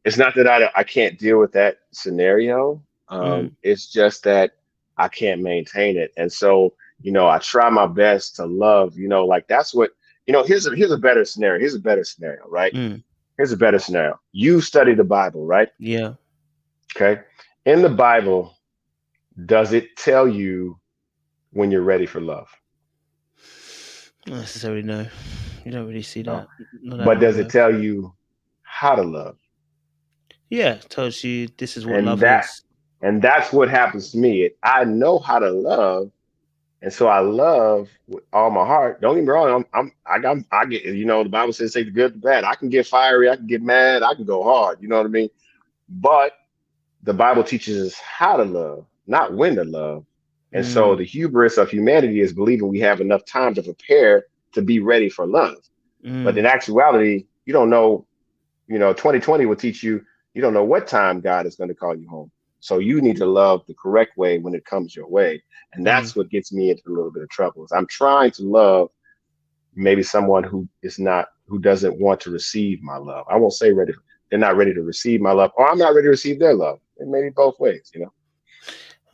it's not that I can't deal with that scenario. Mm. It's just that I can't maintain it, and so I try my best to love. Like that's what Here's a better scenario. Here's a better scenario, right? Mm. Here's a better scenario. You study the Bible, right? Yeah. Okay. In the Bible, does it tell you when you're ready for love? Not necessarily, no. You don't really see No. that. Not that But I'm does it aware of. tell you how to love? Yeah, tells you this is what And love that is. and that's what happens to me. I know how to love, and so I love with all my heart. Don't get me wrong. I get the Bible says take the good, the bad. I can get fiery. I can get mad. I can go hard. You know what I mean? But the Bible teaches us how to love, not when to love. And so Mm. the hubris of humanity is believing we have enough time to prepare to be ready for love. But in Mm. actuality, you don't know. 2020 will teach you you don't know what time God is going to call you home. So you need to love the correct way when it comes your way. And Mm. that's what gets me into a little bit of trouble. Is I'm trying to love maybe someone who doesn't want to receive my love. I won't say ready. They're not ready to receive my love, or I'm not ready to receive their love. It may be both ways.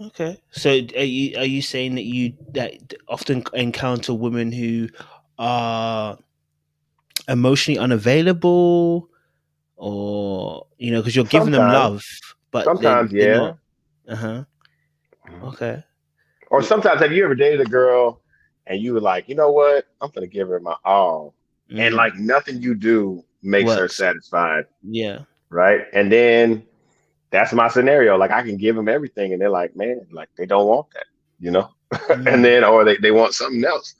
Okay. So are you saying that you that often encounter women who are emotionally unavailable, or because you're giving them Sometimes, love, but sometimes, they're yeah. not. Uh huh. Okay. Or sometimes, have you ever dated a girl and you were like, you know what? I'm gonna give her my all, and Mm. like nothing you do makes her Works. satisfied, Yeah. right? And then that's my scenario. Like I can give them everything, and they're like, man, like they don't want that, you know. And Mm. then, or they want something else,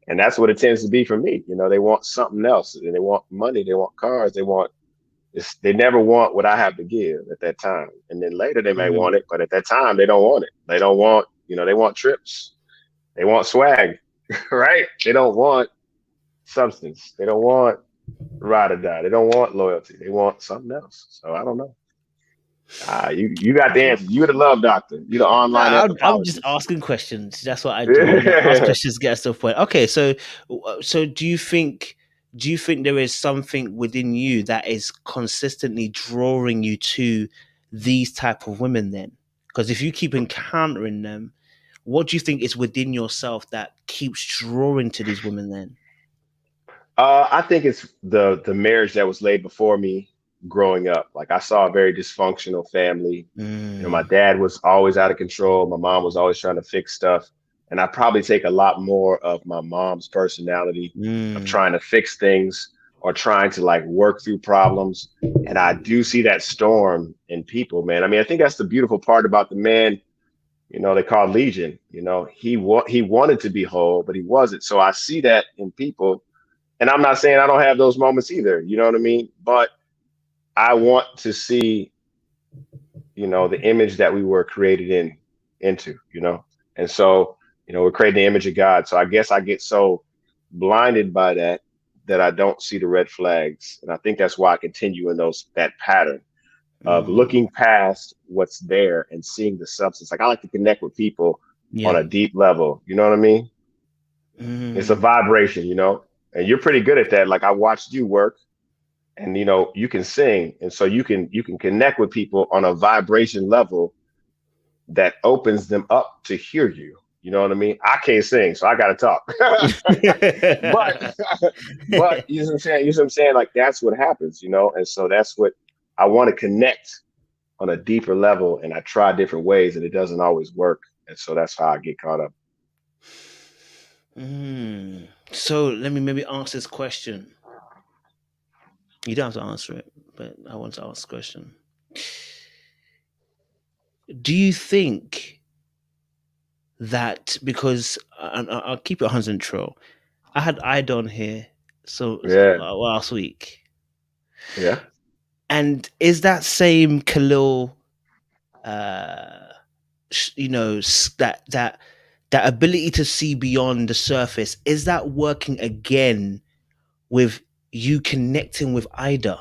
and that's what it tends to be for me. They want something else, and they want money, they want cars, they never want what I have to give at that time. And then later they may Mm. want it, but at that time they don't want it. They don't want, they want trips. They want swag, right? They don't want substance. They don't want ride or die. They don't want loyalty. They want something else. So I don't know. You got the answer. You're the love doctor. You're the No, online I'm just anthropologist. asking questions. That's what I do. Ask questions, get us to a point. Okay, so do you think there is something within you that is consistently drawing you to these type of women? Then, because if you keep encountering them, what do you think is within yourself that keeps drawing to these women? Then, I think it's the marriage that was laid before me growing up. Like I saw a very dysfunctional family. My mm, dad was always out of control. My mom was always trying to fix stuff. And I probably take a lot more of my mom's personality of mm, trying to fix things or trying to like work through problems. And I do see that storm in people, man. I mean, I think that's the beautiful part about the man, they call Legion. He wanted to be whole, but he wasn't. So I see that in people, and I'm not saying I don't have those moments either. You know what I mean? But I want to see, the image that we were created into. And so, we're creating the image of God. So I guess I get so blinded by that I don't see the red flags. And I think that's why I continue in that pattern of Mm, looking past what's there and seeing the substance. Like I like to connect with people on yeah. a deep level. You know what I mean? It's a Mm. vibration, and you're pretty good at that. Like I watched you work and you can sing. And so you can connect with people on a vibration level that opens them up to hear you. You know what I mean? I can't sing, so I gotta talk. but but you know what I'm saying? You know what I'm saying? Like that's what happens. And so that's what I want to connect on a deeper level, and I try different ways and it doesn't always work. And so that's how I get caught up. So let me maybe ask this question. You don't have to answer it, but I want to ask a question. Do you think that because I'll keep it 100 true. I had Ida on here Yeah. last week, Yeah. and is that same Khalil, uh, that ability to see beyond the surface, is that working again with you connecting with Ida?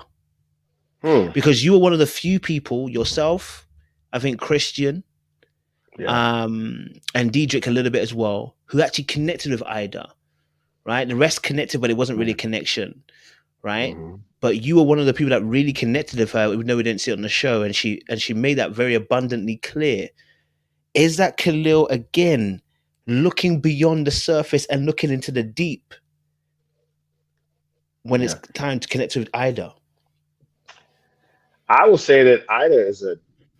Hmm. Because you were one of the few people yourself, I think Christian, Yeah. and Diedrich a little bit as well, who actually connected with Ida, right? The rest connected, but it wasn't really a connection, right? Mm-hmm. But you were one of the people that really connected with her, even though we didn't see it on the show, and she made that very abundantly clear. Is that Khalil again looking beyond the surface and looking into the deep when it's Yeah. time to connect with Ida? I will say that Ida is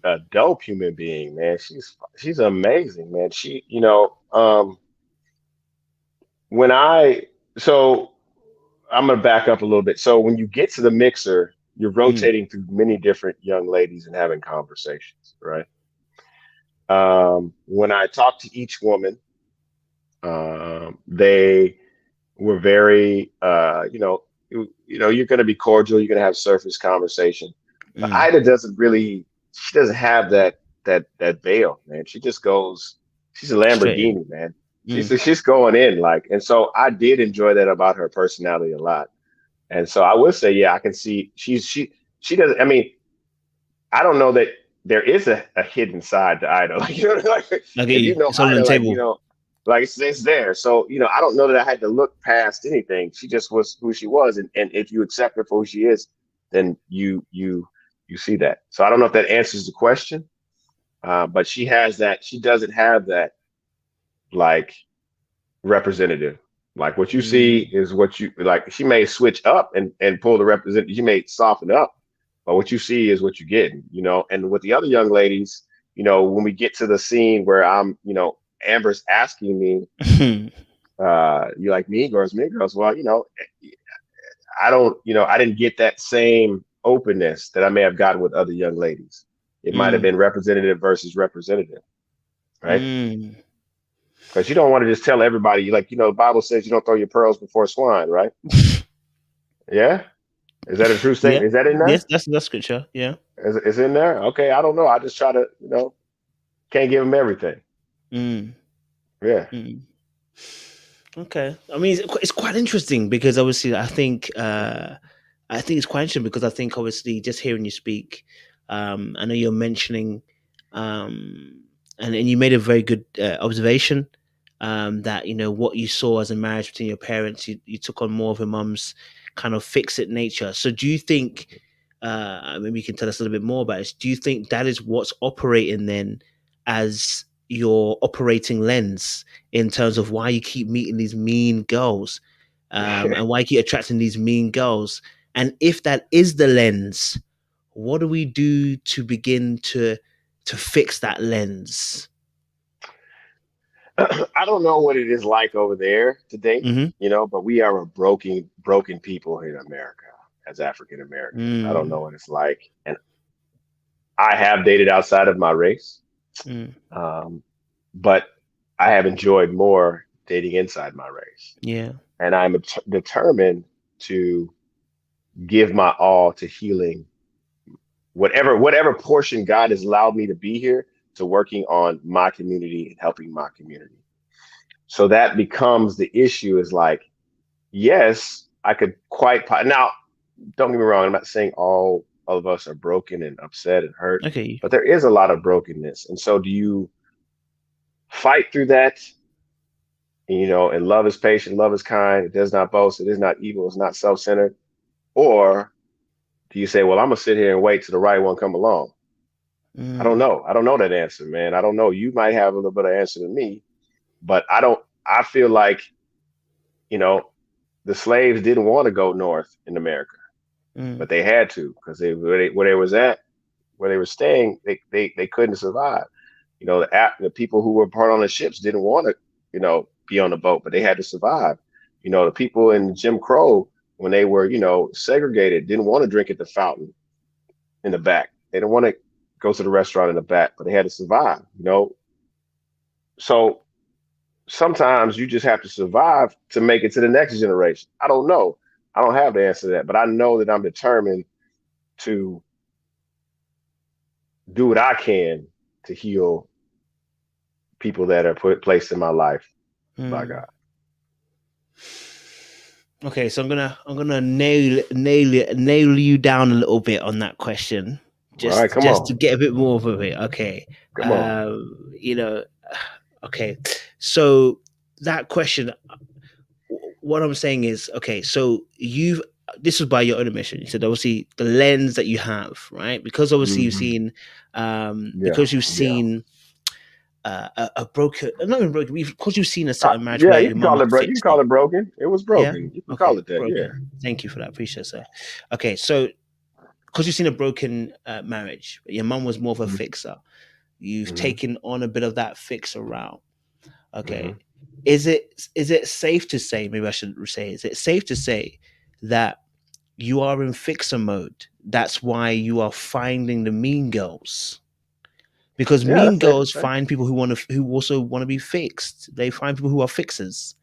a dope human being, man. She's amazing, man. When I so I'm gonna back up a little bit. So when you get to the mixer, you're Mm, rotating through many different young ladies and having conversations, right? When I talked to each woman, they were very, you're going to be cordial, you're going to have surface conversation. But mm, Ida doesn't really, she doesn't have that veil, man. She just goes, she's a straight in. Lamborghini, man. Mm, She's going in like, and so I did enjoy that about her personality a lot. And so I would say, yeah, I can see she doesn't. I mean, I don't know that there is a hidden side to Ida. Like, like I get if you. you know It's all on the Ida, like, table. like it's there. So, I don't know that I had to look past anything. She just was who she was. And if you accept her for who she is, then you see that. So I don't know if that answers the question. But she doesn't have that like representative. Like what you see Mm, is what you like. She may switch up and pull the representative. She may soften up, but what you see is what you get. And with the other young ladies, when we get to the scene where Amber's asking me, you like Mean Girls, Mean Girls? Well, I don't, I didn't get that same openness that I may have gotten with other young ladies. It might have mm, been representative versus representative, right? mm. Because you don't want to just tell everybody, like, the Bible says you don't throw your pearls before swine, right? Yeah. Is that a true Yeah. statement? Is that in Yes, there? that's scripture. Yeah. Is in there? Okay. I don't know. I just try to, can't give them everything. Mm, Yeah. mm. Okay. I mean, it's quite interesting because obviously I think it's quite interesting because I think obviously just hearing you speak, I know you're mentioning, um, and you made a very good observation, that what you saw as a marriage between your parents, you took on more of your mum's kind of fix it nature. So do you think, maybe you can tell us a little bit more about this? Do you think that is what's operating then as your operating lens in terms of why you keep meeting these mean girls, and why you keep attracting these mean girls? And if that is the lens, what do we do to begin to fix that lens? I don't know what it is like over there today, Mm-hmm. but we are a broken people here in America as African Americans. I don't Mm, know what it's like. And I have dated outside of my race, mm, um, but I have enjoyed more dating inside my race. yeah. And I'm determined to give my all to healing whatever portion God has allowed me to be here, to working on my community and helping my community. So that becomes the issue, is like, yes, I could now, don't get me wrong, I'm not saying all of us are broken and upset and hurt, Okay. but there is a lot of brokenness. And so do you fight through that? And love is patient, love is kind, it does not boast, it is not evil, it's not self-centered. Or do you say, well, I'm gonna sit here and wait till the right one come along? I don't Mm, know. I don't know that answer, man. I don't know. You might have a little bit of answer than me, but I feel like, you know, the slaves didn't want to go north in America, mm, but they had to, because where they was at, where they were staying, they couldn't survive. The people who were part on the ships didn't want to, be on the boat, but they had to survive. The people in Jim Crow, when they were, segregated, didn't want to drink at the fountain in the back. They didn't want to go to the restaurant in the back, but they had to survive. So sometimes you just have to survive to make it to the next generation. I don't know. I don't have the answer to that, but I know that I'm determined to do what I can to heal people that are placed in my life by mm. God. Okay, so I'm gonna nail you down a little bit on that question, All right, come just to on, get a bit more of it. Okay, come on. you know, okay, so that question, what I'm saying is, okay, so this was by your own admission. You said obviously the lens that you have, right? Because obviously Hmm. Yeah, because you've yeah. seen a broken, not even broken, because you've seen a certain marriage Yeah, where you your can mum call had it broken. You can fixed call it. it broken. It was Yeah. broken. You can call Okay. it that. Yeah. Broken. Thank you for that. Appreciate it, sir. Okay. So, because you've seen a broken marriage, your mum was more of a fixer. You've Hmm. taken on a bit of that fixer route. Hmm. Okay. Is it safe to say? Maybe I should say. Is it safe to say that you are in fixer mode? That's why you are finding the mean girls. Because Yeah, mean that's safe to girls say. find people who also want to be fixed. They find people who are fixers.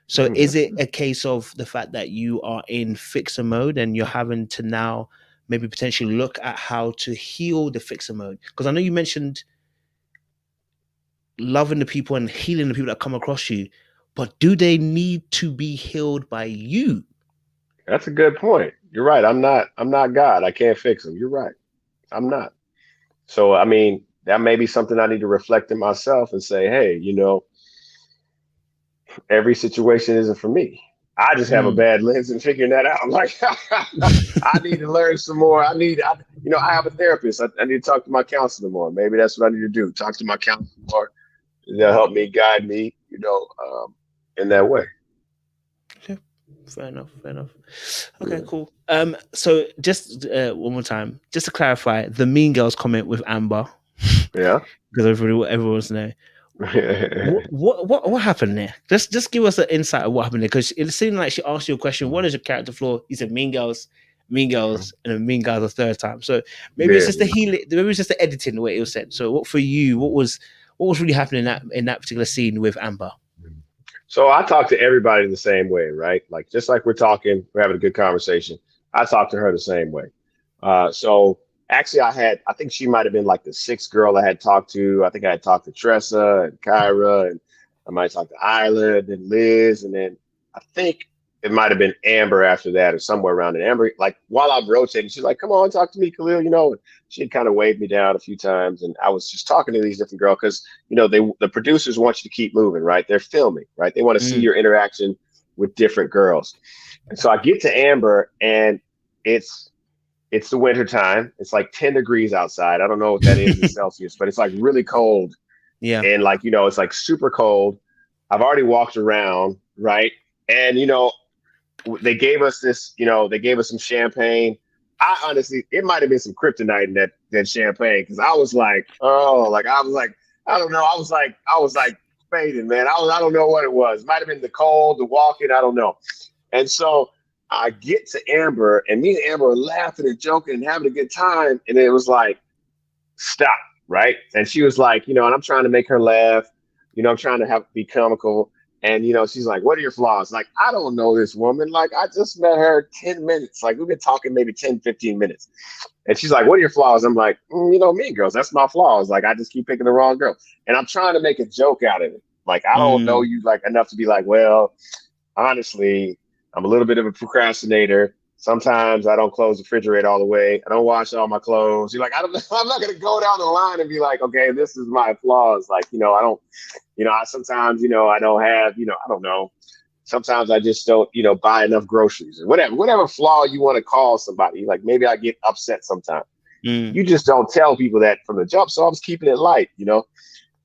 So Hmm. is it a case of the fact that you are in fixer mode and you're having to now maybe potentially look at how to heal the fixer mode? Because I know you mentioned loving the people and healing the people that come across you, but do they need to be healed by you? That's a good point. You're right. I'm not God. I can't fix them. You're right. I'm not. So I mean, that may be something I need to reflect in myself and say, hey, every situation isn't for me. I just have a Mm. bad lens in figuring that out. I'm like, I need to learn some more. I have a therapist. I need to talk to my counselor more. Maybe that's what I need to do. Talk to my counselor more. They'll help me, guide me, in that way. Okay. Fair enough. Fair enough. Okay, Yeah. cool. So just one more time, just to clarify, the Mean Girls comment with Amber, Yeah. because everyone wants to know. What happened there? Just give us an insight of what happened there, because it seemed like she asked you a question. What is your character flaw? You said Mean Girls, and then Mean Girls a third time. So maybe it's Yeah. just the healing. Maybe it's just the editing the way it was said. So what for you? What was really happening in that particular scene with Amber? So I talk to everybody the same way, right? Like, just like we're talking, we're having a good conversation. I talk to her the same way. So actually, I think she might have been like the sixth girl I had talked to. I think I had talked to Tressa and Kyra, and I might talk to Isla, and then Liz, and then I think it might have been Amber after that, or somewhere around it. Amber, like, while I'm rotating, she's like, "Come on, talk to me, Khalil." She had kind of waved me down a few times, and I was just talking to these different girls because the producers want you to keep moving, right? They're filming, right? They want to see Mm, your interaction with different girls. And so I get to Amber, and it's it's the winter time. It's like 10 degrees outside. I don't know what that is in Celsius, but it's like really cold. yeah. And like, it's like super cold. I've already walked around, right? And they gave us some champagne. I honestly, it might have been some kryptonite in that champagne, because I was like, oh, like I was like, I don't know. I was like fading, man. I don't know what it was. Might have been the cold, the walking, I don't know. And so I get to Amber, and me and Amber are laughing and joking and having a good time. And it was like, stop, right? And she was like, and I'm trying to make her laugh. I'm trying to be comical. And, you know, she's like, what are your flaws? Like, I don't know this woman. Like, I just met her 10 minutes. Like, we've been talking maybe 10, 15 minutes. And she's like, what are your flaws? I'm like, you know, mean girls. That's my flaws. Like, I just keep picking the wrong girl. And I'm trying to make a joke out of it. Like, I don't know Mm. you like enough to be like, well, honestly, I'm a little bit of a procrastinator. Sometimes I don't close the refrigerator all the way. I don't wash all my clothes. You're like, I'm not going to go down the line and be like, okay, this is my flaws. Like, you know, I don't, you know, I sometimes, you know, I don't have, you know, I don't know. Sometimes I just don't, you know, buy enough groceries or whatever flaw you want to call somebody. Like maybe I get upset sometimes. Mm. You just don't tell people that from the jump. So I was keeping it light, you know.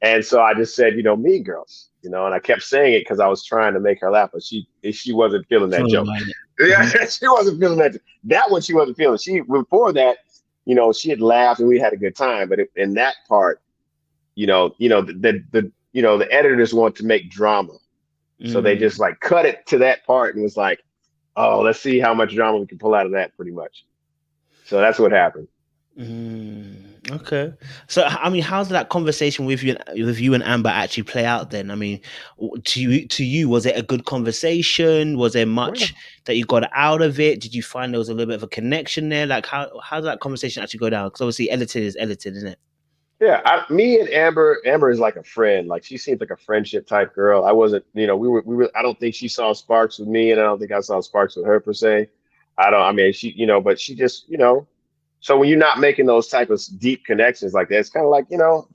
And so I just said, you know, mean girls, you know, and I kept saying it because I was trying to make her laugh, but she wasn't feeling that Don't joke. mind it. Yeah, Mhm. she wasn't feeling that. That one she wasn't feeling. She before that, you know, she had laughed and we had a good time. But in that part, the editors want to make drama, so they just Mm. like cut it to that part and was like, oh, let's see how much drama we can pull out of that, pretty much. So that's what happened. Okay. So, I mean, how did that conversation with you and Amber actually play out then? I mean, to you, was it a good conversation? Was there much Well, that you got out of it? Did you find there was a little bit of a connection there? Like, how did that conversation actually go down? Because obviously, edited is edited, isn't it? yeah, me and Amber is like a friend. Like she seems like a friendship type girl. I wasn't, you know, we were. I don't think she saw sparks with me, and I don't think I saw sparks with her per se. I don't. I mean, she, you know, but she just, you know. So when you're not making those type of deep connections like that, it's kind of like, you know,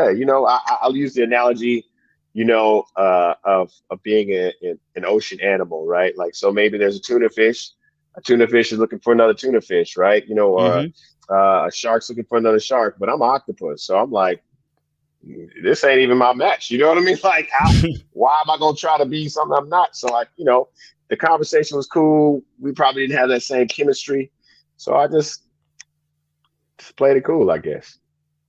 you know, I'll use the analogy, you know, of being an ocean animal, right? Like, so maybe there's a tuna fish. A tuna fish is looking for another tuna fish, right? You know, or Mm-hmm. a shark's looking for another shark, but I'm an octopus, so I'm like, this ain't even my match. You know what I mean? Like, why am I gonna try to be something I'm not? So, like, you know, the conversation was cool. We probably didn't have that same chemistry, so I just played it cool, I guess.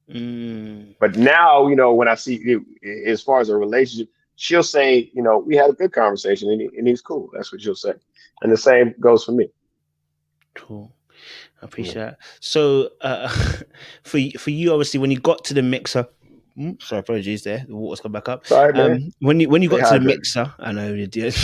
Mm. But now, you know, when I see you, as far as a relationship, she'll say, you know, we had a good conversation and he's cool. That's what she'll say, and the same goes for me. Cool. I Yeah. appreciate that. So, for you, obviously, when you got to the mixer, sorry, apologies there. The water's come back up. Sorry, man. When you Stay got to the hydrated. mixer, I know you did.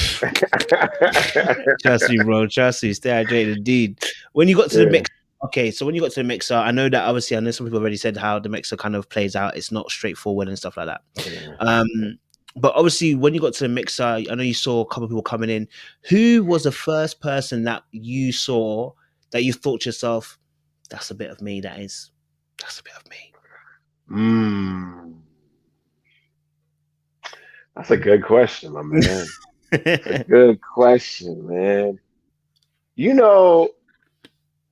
Trust me, bro. Trust me. Stay hydrated, indeed. When you got to the Yeah. mix, okay. So when you got to the mixer, I know that obviously, I know some people already said how the mixer kind of plays out. It's not straightforward and stuff like that. Yeah. Um, but obviously, when you got to the mixer, I know you saw a couple of people coming in. Who was the first person that you saw that you thought to yourself, "That's a bit of me. That's a bit of me." Mm, that's a good question, my man. It's a good question, man. You know,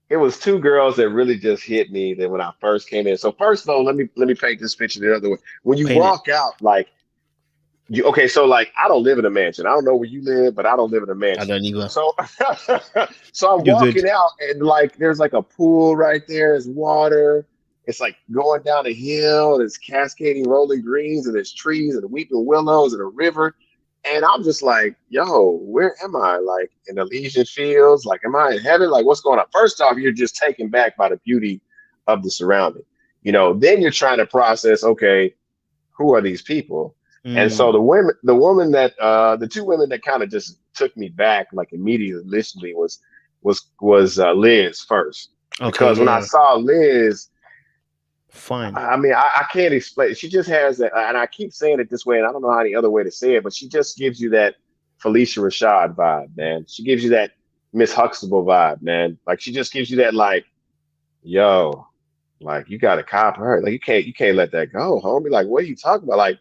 it was two girls that really just hit me that when I first came in. So first of all, let me paint this picture the other way. When you Paint it. walk out, like you okay, so like I don't live in a mansion. I don't know where you live, but I don't live in a I mansion. don't either. So so I'm You're good. walking out and like there's like a pool right there, there's water. It's like going down a hill, there's cascading rolling greens, and there's trees and weeping willows and a river. And I'm just like, yo, where am I? Like in Elysian fields? Like, am I in heaven? Like, what's going on? First off, you're just taken back by the beauty of the surrounding. You know, then you're trying to process, okay, who are these people? And so Mm, the two women that kind of just took me back like immediately initially was Liz first, okay. because when I Yeah. saw Liz, Fine. I mean I can't explain. She just has that, and I keep saying it this way, and I don't know any other way to say it, but she just gives you that Felicia Rashad vibe, man. She gives you that Miss Huxtable vibe, man. Like she just gives you that like, yo, like you got to cop her. Like you can't let that go, homie. Like what are you talking about? Like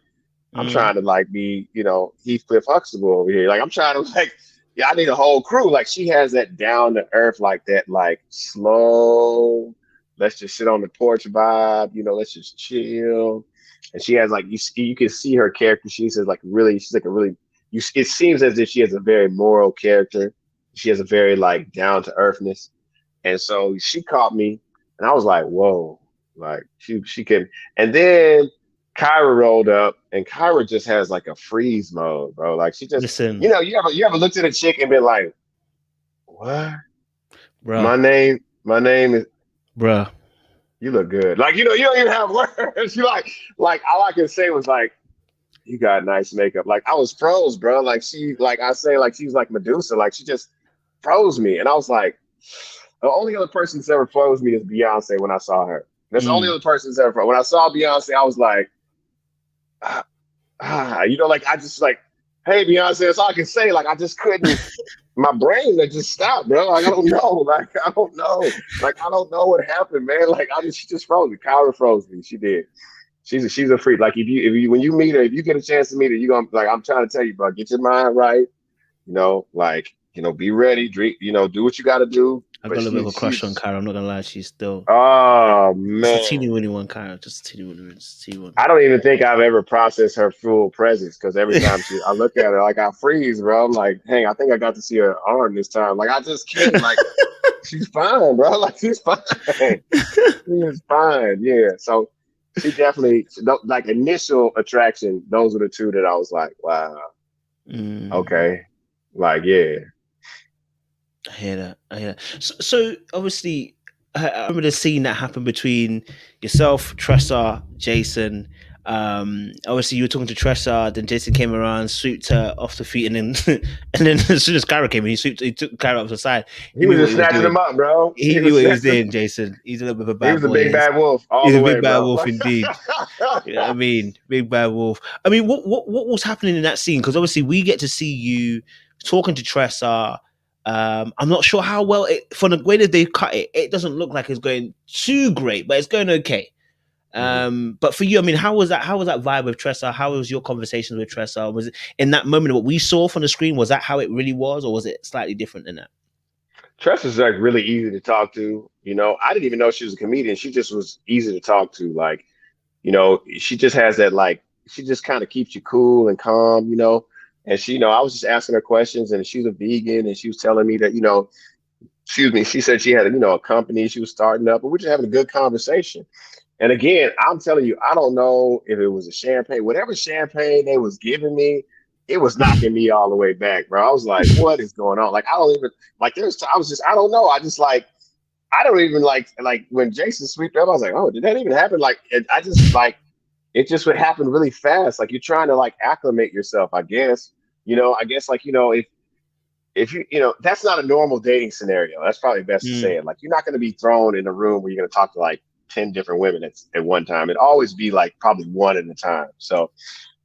I'm Mm, trying to like be, you know, Heathcliff Huxtable over here. Like I'm trying to like, yeah, I need a whole crew. Like she has that down to earth, like that, like slow. Let's just sit on the porch vibe. You know, let's just chill. And she has like you can see her character. She's like a really. It seems as if she has a very moral character. She has a very like down to earthness. And so she caught me, and I was like, whoa, like she can. And then Kyra rolled up, and Kyra just has like a freeze mode, bro. Like she just, you listen, know, you ever looked at a chick and been like, what? bruh, My name is. bruh. You look good. Like you know, you don't even have words. You like all I can say was like, you got nice makeup. Like I was froze, bro. Like like I say, like she's like Medusa. Like she just froze me. And I was like, the only other person that's ever froze me is Beyonce when I saw her. That's the only Mm. other person that's ever froze. When I saw Beyonce, I was like, like I just like, hey Beyonce, that's all I can say. Like I just couldn't, my brain that just stopped, bro. Like I don't know. Like I don't know. Like I don't know what happened, man. Like she just froze me. Kyra froze me. She did. She's a freak. Like if you when you meet her, if you get a chance to meet her, you're gonna like I'm trying to tell you, bro, get your mind right, like, be ready, drink, do what you gotta do. I got But a little bit of a crush on she's Cara. I'm not gonna lie, she's still oh just a man. teeny weeny one, Cara. Just a teeny weeny one. Just a teeny one. I don't even think I've ever processed her full presence because every time I look at her, like I freeze, bro. I'm like, dang, I think I got to see her arm this time. Like I just can't. Like she's fine, bro. Like she's fine. She is fine. Yeah. So she definitely like initial attraction. Those are the two that I was like, wow, Mm. okay, like yeah. I hear that. I hear that. So obviously, I remember the scene that happened between yourself, Tressa, Jason. Obviously, you were talking to Tressa, then Jason came around, swept her off the feet, and then and then as soon as Cara came in, he took Cara up to the side. He He was knew what just he was snatching doing. them up, bro. He He knew was what he was snatching. doing, Jason. He's a little bit of a He bad was a boy. big bad wolf all He's the a way, big bad bro. wolf indeed. You know what I mean? Big bad wolf. I mean, what was happening in that scene? Because obviously we get to see you talking to Tressa. I'm not sure how well from the way that they cut it, it doesn't look like it's going too great, but it's going okay. Mhm. But for you, I mean, how was that? How was that vibe with Tressa? How was your conversations with Tressa? Was it in that moment what we saw from the screen? Was that how it really was, or was it slightly different than that? Tress is like really easy to talk to. I didn't even know she was a comedian. She just was easy to talk to. Like, she just has that like she just kind of keeps you cool and calm. And I was just asking her questions, and she's a vegan, and she was telling me that, excuse me, she said she had a company she was starting up, but we're just having a good conversation. And again, I'm telling you, I don't know if it was a champagne, whatever champagne they was giving me, it was knocking me all the way back, bro. I was like, what is going on? Like, I don't even like I was just, I don't know. I just like, I don't even like when Jason swept up, I was like, oh, did that even happen? Like, I just like, it just would happen really fast. Like, you're trying to like acclimate yourself, I guess. I guess like, if that's not a normal dating scenario. That's probably best to say Mm, it. Like, you're not going to be thrown in a room where you're going to talk to like 10 different women at one time. It'd always be like probably one at a time. So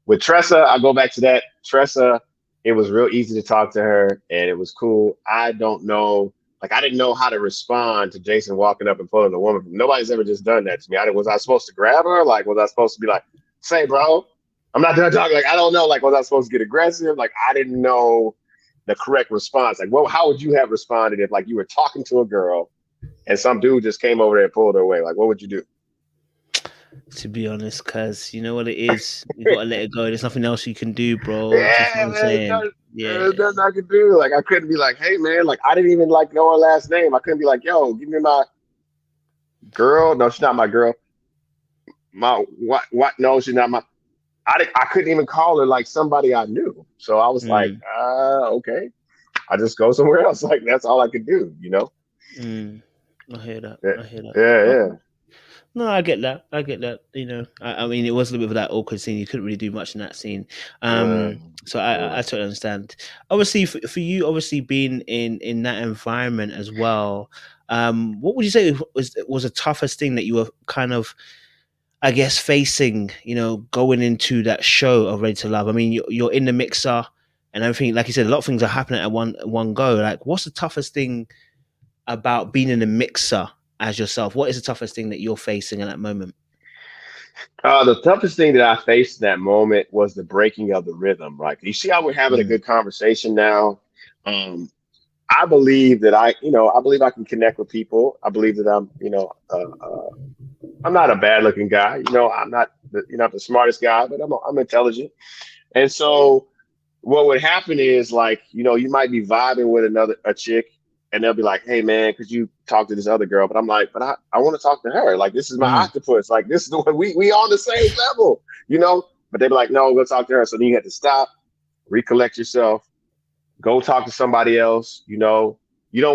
with Tressa, I go back to that. Tressa, it was real easy to talk to her and it was cool. I don't know. Like, I didn't know how to respond to Jason walking up and pulling a woman. Nobody's ever just done that to me. Was I supposed to grab her? Like, was I supposed to be like, say, bro, I'm not done talking. Like, I don't know. Like, was I supposed to get aggressive? Like, I didn't know the correct response. Like, well, how would you have responded if like you were talking to a girl and some dude just came over there and pulled her away? Like, what would you do? to be honest, because you know what it is. You gotta let it go. There's nothing else you can do, bro. Do you see Yeah, what I'm man, saying? Yeah. there's nothing I could do. Like, I couldn't be like, hey, man, like, I didn't even like know her last name. I couldn't be like, yo, give me my girl. No, she's not my girl. My what? What? No, she's not my. I couldn't even call her like somebody I knew. So I was like, Mm, okay. I just go somewhere else. Like, that's all I could do. mm. I hear that. Yeah, I hear that. yeah, Okay. yeah. No, I get that. I get that. I mean, it was a little bit of that awkward scene. You couldn't really do much in that scene. Uh, So uh. I totally understand. Obviously, for you, obviously being in that environment as well. What would you say was the toughest thing that you were kind of, I guess, facing? Going into that show of Ready to Love. I mean, you're in the mixer and everything. Like you said, a lot of things are happening at one go. Like, what's the toughest thing about being in the mixer as yourself? What is the toughest thing that you're facing in that moment? The toughest thing that I faced in that moment was the breaking of the rhythm. Right? You see how we're having a Mm, good conversation now. Um, I believe that I believe I can connect with people. I believe that I'm not a bad looking guy. I'm not the smartest guy, but I'm intelligent. And so what would happen is like, you might be vibing with a chick and they'll be like, hey man, could you talk to this other girl? But I'm like, but I want to talk to her. Like, this is my mm, octopus. Like, this is the one we on the same level. But they'd be like, no, go talk to her. So then you have to stop, recollect yourself, go talk to somebody else. You don't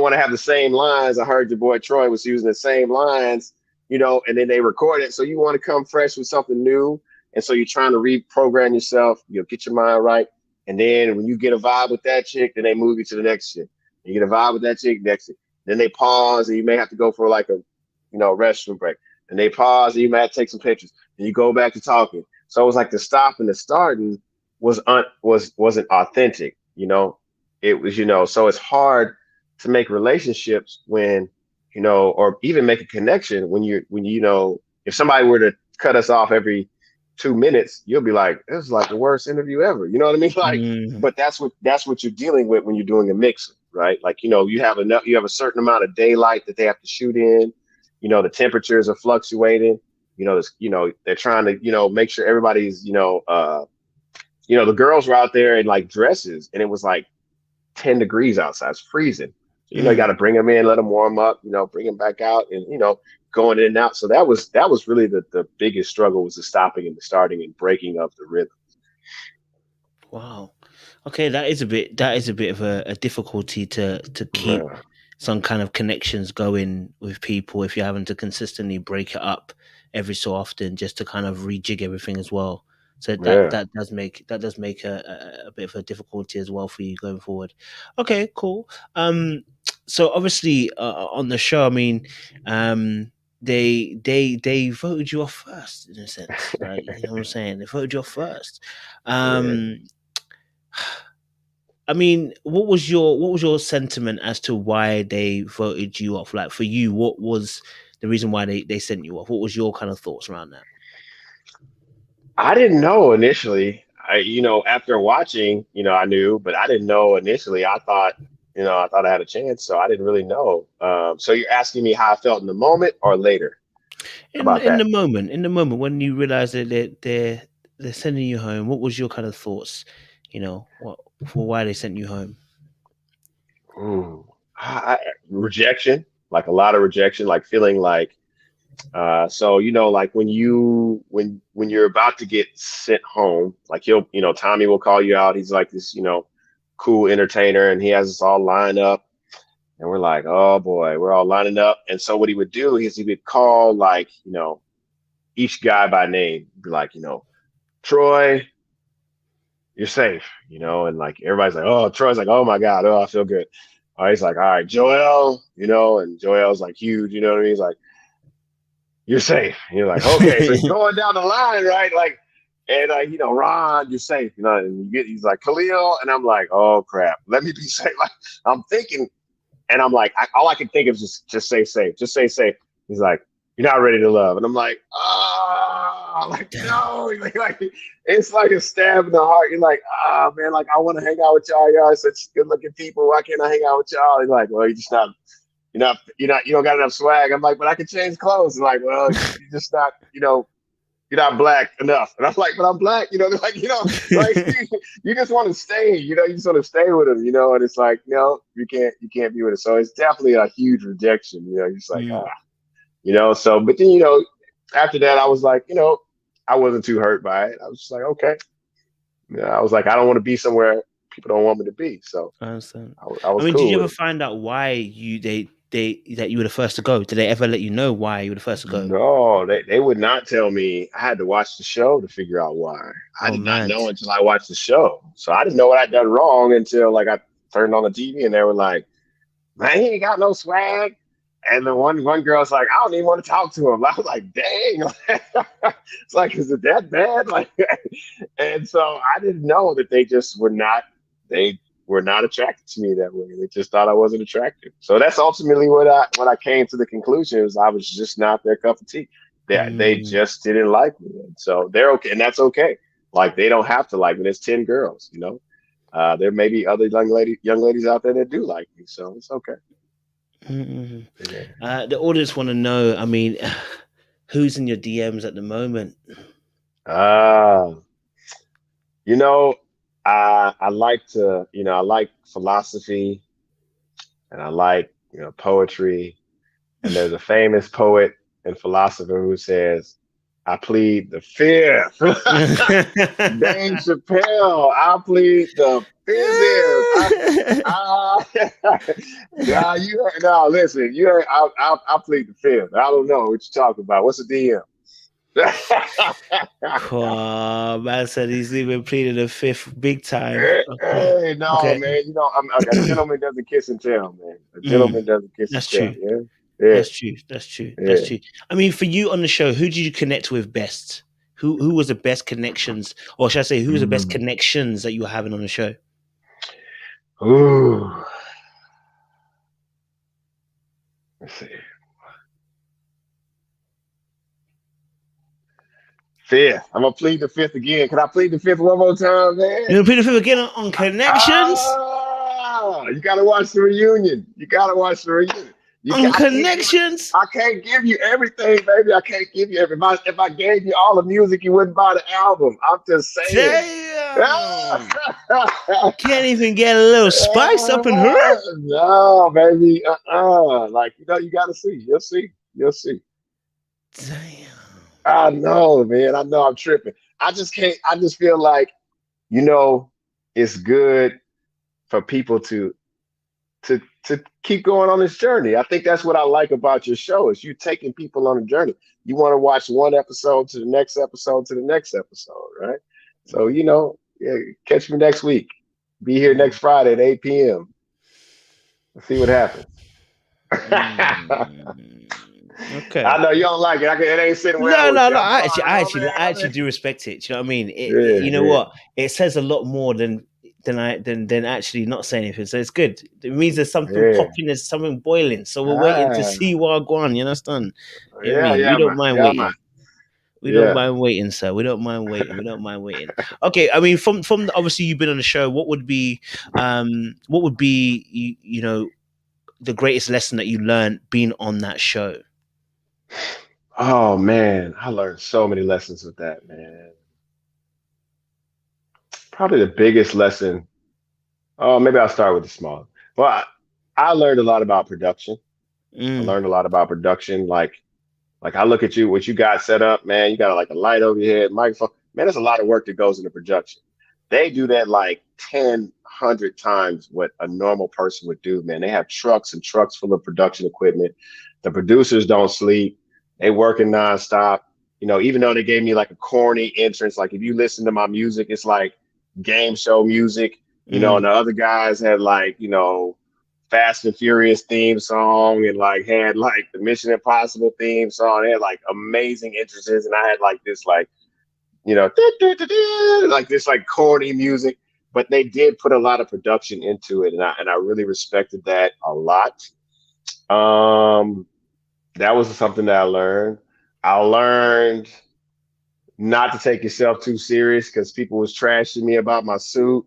want to have the same lines. I heard your boy Troy was using the same lines, and then they record it. So you want to come fresh with something new. And so you're trying to reprogram yourself, get your mind right. And then when you get a vibe with that chick, then they move you to the next chick. You get a vibe with that chick, next chick. Then they pause and you may have to go for like a, restroom break. And they pause and you might take some pictures. And you go back to talking. So it was like the stop and the starting wasn't authentic, It was, so it's hard to make relationships when, or even make a connection when if somebody were to cut us off every 2 minutes, you'll be like, this is like the worst interview ever. You know what I mean? Like, but that's what you're dealing with when you're doing a mix, right? Like, you have a certain amount of daylight that they have to shoot in. The temperatures are fluctuating. They're trying to, make sure everybody's, the girls were out there in like dresses and it was like 10 degrees outside. It's freezing. So, you got to bring them in, let them warm up, bring them back out and, going in and out. So that was really the biggest struggle, was the stopping and the starting and breaking up the rhythm. Wow. Okay, that is a bit of a difficulty to keep some kind of connections going with people if you're having to consistently break it up every so often just to kind of rejig everything as well. So that does make a bit of a difficulty as well for you going forward. Okay, cool. So obviously on the show, I mean, they voted you off first in a sense, right? You know what I'm saying? They voted you off first. I mean, what was your sentiment as to why they voted you off? Like for you, what was the reason why they sent you off? What was your kind of thoughts around that? I didn't know initially. After watching, I knew, but I didn't know initially. I thought I had a chance, so I didn't really know. So you're asking me how I felt in the moment or later? In the moment when you realized that they're sending you home, what was your kind of thoughts? For why they sent you home? Rejection, like a lot of rejection, like feeling like. So like when you're about to get sent home, like Tommy will call you out. He's like this, cool entertainer, and he has us all lined up, and we're like, oh boy, we're all lining up. And so what he would do is he would call like, each guy by name, be like, Troy, you're safe, and like everybody's like, oh, Troy's like, oh my God, oh, I feel good. All right, he's like, all right, Joel, and Joel's like huge, you know what I mean? He's like, you're safe. And you're like, okay, so he's going down the line, right? Like, and Ron, you're safe, and he's like, Khalil, and I'm like, oh crap, let me be safe. Like, I'm thinking, and I'm like, all I can think of is just say safe, just say safe. He's like, you're not ready to love, and I'm like, like no, like it's like a stab in the heart. You're like, man, like I want to hang out with y'all. Y'all are such good looking people. Why can't I hang out with y'all? He's like, well, you don't got enough swag. I'm like, but I can change clothes. And like, well, you're just not, you're not black enough. And I'm like, but I'm black, like, like you just want to stay, you just want to stay with him, and it's like, no, you can't be with it. So it's definitely a huge rejection, you're just like, so, but then, after that, I was like, I wasn't too hurt by it. I was just like, okay. I was like, I don't want to be somewhere people don't want me to be. So I understand. I was mean, cool did you ever find out why that you were the first to go? Did they ever let you know why you were the first to go? No, they would not tell me. I had to watch the show to figure out why. I did not know until I watched the show. So I didn't know what I'd done wrong until like I turned on the TV and they were like, man, he ain't got no swag. And the one girl's like, I don't even want to talk to him. I was like, dang. It's like, is it that bad? Like, and so I didn't know that they were not attracted to me that way. They just thought I wasn't attractive. So that's ultimately what I came to the conclusion is I was just not their cup of tea. They just didn't like me. And so they're okay. And that's okay. Like they don't have to like me. There's 10 girls, there may be other young ladies out there that do like me. So it's okay. Mm-hmm. The audience want to know, I mean, who's in your DMs at the moment? I like to, I like philosophy and I like, poetry. And there's a famous poet and philosopher who says, I plead the fifth. Dave Chappelle, I plead the fifth. Listen, I plead the fifth. I don't know what you're talking about. What's the DM? Man said he's even pleading the fifth big time. Okay. Hey, no, Okay. man. You know, a gentleman doesn't kiss and tell, man. A Mm, gentleman doesn't kiss and that's tell. true. Yeah, yeah, That's true. That's true. That's yeah. true. I mean, for you on the show, who did you connect with best? Who was the best connections, or should I say, who was the best Mm. connections that you were having on the show? Ooh. Let's see. Fifth. I'm gonna plead the fifth again. Can I plead the fifth one more time, man? You want to put the film again on connections? You gotta watch the reunion. You gotta watch the reunion. On I can't give it. connections? I can't give you everything, baby. I can't give you everything. If I gave you all the music, you wouldn't buy the album. I'm just saying. Damn! Can't even get a little spice up in her? No, baby. Like, you gotta see. You'll see. You'll see. Damn. I know, man. I know I'm tripping. I just can't. I just feel like, you know, it's good for people to keep going on this journey. I think that's what I like about your show is you taking people on a journey. You want to watch one episode to the next episode to the next episode, right? So, yeah, catch me next week. Be here next Friday at 8 p.m. Let's see what happens. Okay. I know you don't like it. It ain't sitting well No, with no, you. no. I'm sorry, I man. actually do respect it. Do you know what I mean? Yeah, You know yeah. what? It says a lot more than actually not saying anything. So it's good. It means there's something Yeah. popping, there's something boiling. So we're waiting to Ah, see what go on. You understand? You know what I yeah, mean? We yeah, don't man. mind Yeah, man. waiting. We don't Yeah. mind waiting, sir. We don't mind waiting. We don't mind waiting. Okay, I mean, from obviously you've been on the show. What would be the greatest lesson that you learned being on that show? Oh man, I learned so many lessons with that, man. Probably the biggest lesson. Oh, maybe I'll start with the small. Well, I learned a lot about production. I Mm, learned a lot about production. Like I look at you, what you got set up, man. You got like a light over your head, microphone. Man, there's a lot of work that goes into production. They do that like 100 times what a normal person would do, man. They have trucks and trucks full of production equipment. The producers don't sleep. They working nonstop. Even though they gave me like a corny entrance, like if you listen to my music, it's like game show music, and mm, the other guys had like, Fast and Furious theme song and like had like the Mission Impossible theme song. They had like amazing entrances, and I had like this like like this like corny music, but they did put a lot of production into it, and I really respected that a lot. Um, that was something that I learned. I learned not to take yourself too serious because people was trashing me about my suit.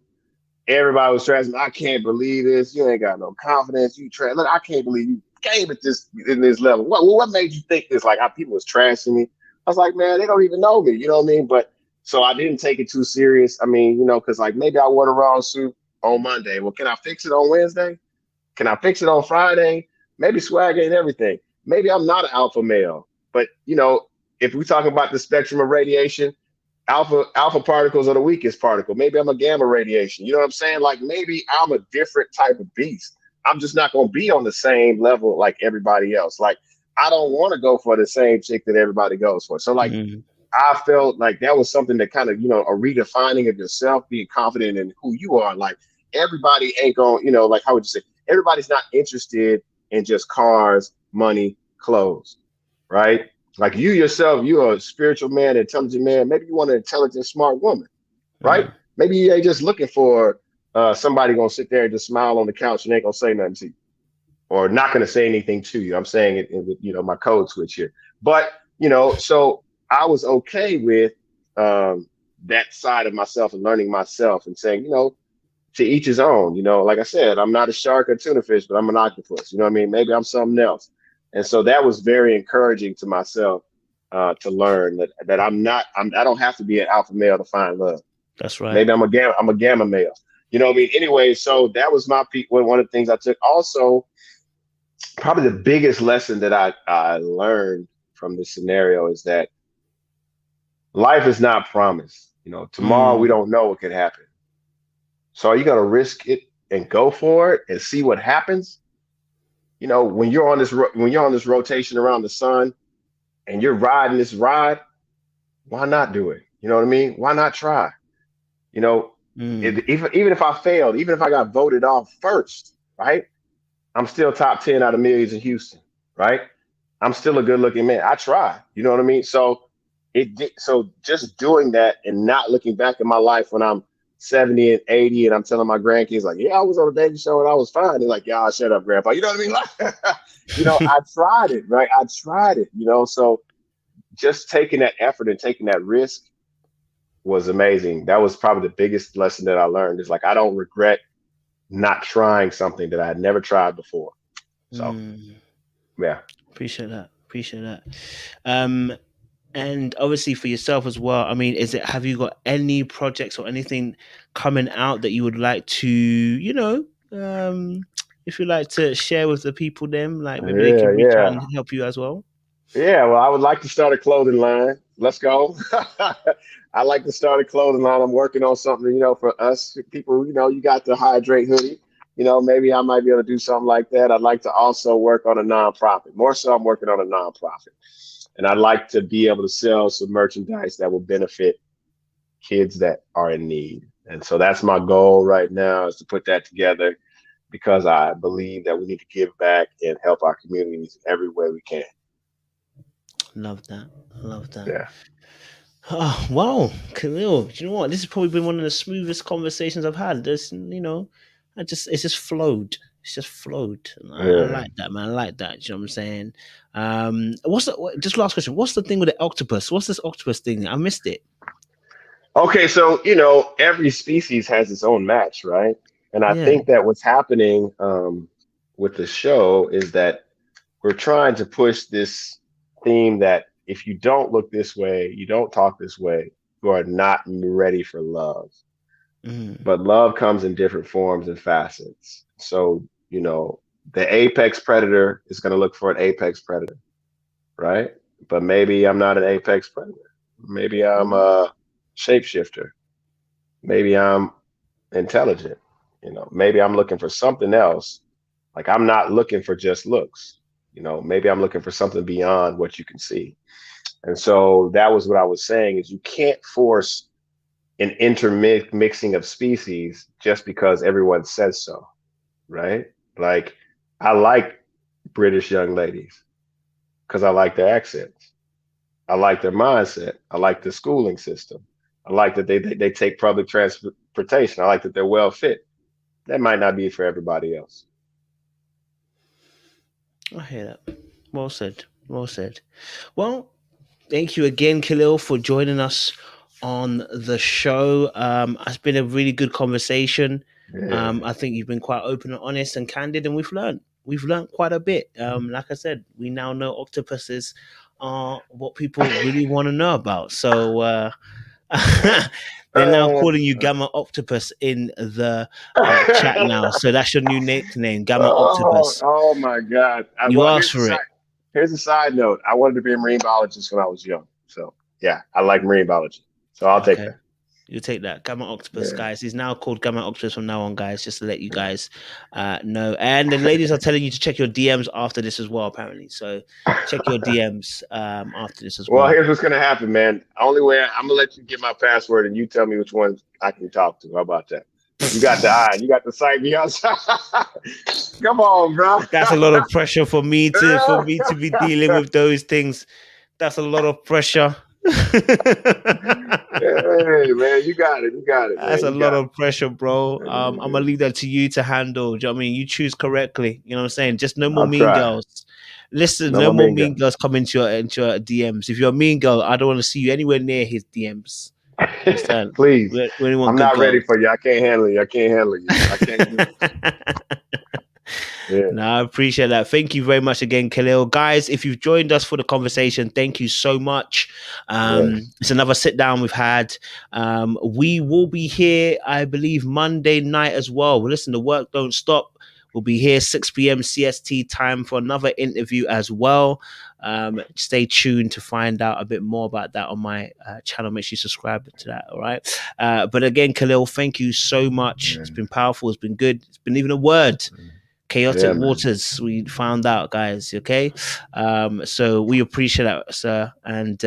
Everybody was trashing. I can't believe this. You ain't got no confidence. You trash. Look, I can't believe you came at this in this level. What made you think this? Like, people was trashing me. I was like, man, they don't even know me. You know what I mean? But so I didn't take it too serious. I mean, because like maybe I wore the wrong suit on Monday. Well, can I fix it on Wednesday? Can I fix it on Friday? Maybe swag ain't everything. Maybe I'm not an alpha male. But if we talk about the spectrum of radiation, alpha particles are the weakest particle. Maybe I'm a gamma radiation. You know what I'm saying? Like maybe I'm a different type of beast. I'm just not going to be on the same level like everybody else. Like I don't want to go for the same chick that everybody goes for. So like mm, I felt like that was something that kind of, a redefining of yourself, being confident in who you are. Like everybody ain't going, like how would you say, everybody's not interested in just cars, money, clothes, right? Like you yourself, you're a spiritual man, intelligent man. Maybe you want an intelligent, smart woman, right? mm. Maybe you ain't just looking for somebody gonna sit there and just smile on the couch and ain't gonna say nothing to you, or not gonna say anything to you. I'm saying it with my code switch here, but so I was okay with that side of myself and learning myself and saying, to each his own. Like I said, I'm not a shark or tuna fish, but I'm an octopus. You know what I mean? Maybe I'm something else. And so that was very encouraging to myself to learn that I don't have to be an alpha male to find love. That's right. Maybe I'm a gamma male. You know what I mean? Anyway, so that was one of the things I took. Also, probably the biggest lesson that I learned from this scenario is that life is not promised. Tomorrow we Mm, don't know what could happen. So are you going to risk it and go for it and see what happens? When you're on this rotation around the sun and you're riding this ride, why not do it? You know what I mean? Why not try? You know, Mm. even if I failed, even if I got voted off first, right? I'm still top 10 out of millions in Houston, right? I'm still a good looking man. I try. You know what I mean? So so just doing that and not looking back at my life when I'm 70 and 80 and I'm telling my grandkids, like, yeah, I was on a dating show and I was fine. They're like, yeah, shut up, grandpa. You know what I mean? Like, I tried it, right? I tried it, so just taking that effort and taking that risk was amazing. That was probably the biggest lesson that I learned is like, I don't regret not trying something that I had never tried before. So, Mm. yeah. Appreciate that. Appreciate that. Um, and obviously for yourself as well. I mean, have you got any projects or anything coming out that you would like to, if you like to share with the people, them like maybe they Yeah, can reach out yeah. and help you as well. Yeah, well, I would like to start a clothing line. Let's go. I like to start a clothing line. I'm working on something, for us people, you got the hydrate hoodie. Maybe I might be able to do something like that. I'd like to also work on a nonprofit. More so, I'm working on a nonprofit. And I'd like to be able to sell some merchandise that will benefit kids that are in need. And so that's my goal right now is to put that together because I believe that we need to give back and help our communities in every way we can. Love that. Love that. Yeah. Oh, wow, Khalil. Do you know what? This has probably been one of the smoothest conversations I've had. It's just flowed. It's just flowed. And I Yeah. like that, man. I like that. Do you know what I'm saying? Just last question. What's the thing with the octopus? What's this octopus thing? I missed it. Okay, so every species has its own match, right? And I Yeah. think that what's happening with the show is that we're trying to push this theme that if you don't look this way, you don't talk this way, you are not ready for love. Mm. But love comes in different forms and facets. So, the apex predator is going to look for an apex predator, right? But maybe I'm not an apex predator. Maybe I'm a shapeshifter. Maybe I'm intelligent. Maybe I'm looking for something else. Like I'm not looking for just looks. Maybe I'm looking for something beyond what you can see. And so that was what I was saying is you can't force an intermixing of species just because everyone says so, right? Like I like British young ladies because I like their accents. I like their mindset. I like the schooling system. I like that they take public transportation. I like that they're well fit. That might not be for everybody else. I hear that. Well said. Well said. Well, thank you again, Khalil, for joining us on the show. It's been a really good conversation. Yeah. I think you've been quite open and honest and candid, and we've learned. We've learned quite a bit. Like I said, we now know octopuses are what people really want to know about. So they're now Uh, calling you Gamma Octopus in the chat now. So that's your new nickname, Gamma oh, Octopus. oh my God. You Well, asked for it. here's a side note. I wanted to be a marine biologist when I was young. So yeah, I like marine biology. So I'll take Okay. that. You take that. Gamma Octopus, Yeah. guys. He's now called Gamma Octopus from now on, guys, just to let you guys know. And the ladies are telling you to check your DMs after this as well, apparently. So check your DMs after this as Well, well. here's what's gonna happen, man. Only way I'm gonna let you get my password and you tell me which ones I can talk to. How about that? You got the eye, you got the sight beyond. Come on, bro. That's a lot of pressure for me to be dealing with those things. That's a lot of pressure. Hey, man, you got it. You got it, That's man. a You lot got of pressure, bro. I'm gonna it. leave that to you to handle. Do you know what I mean? You choose correctly. You know what I'm saying? Just no more I'll mean try. girls. Listen, No no more more mean mean girls. girls come into your DMs. If you're a mean girl, I don't want to see you anywhere near his DMs. Understand? Please. We only want I'm good not ready girls. for you. I can't handle you. I can't handle you. I can't do this. Yeah. No, I appreciate that. Thank you very much again, Khalil. Guys, if you've joined us for the conversation, thank you so much. Yes. It's another sit down we've had. We will be here, I believe, Monday night as well. Listen, the work don't stop. We'll be here 6 p.m. CST time for another interview as well. Stay tuned to find out a bit more about that on my channel. Make sure you subscribe to that. All right. But again, Khalil, thank you so much. Yeah. It's been powerful. It's been good. It's been even a word. chaotic Yeah, man. waters. We found out, guys. Okay, so we appreciate that, sir, and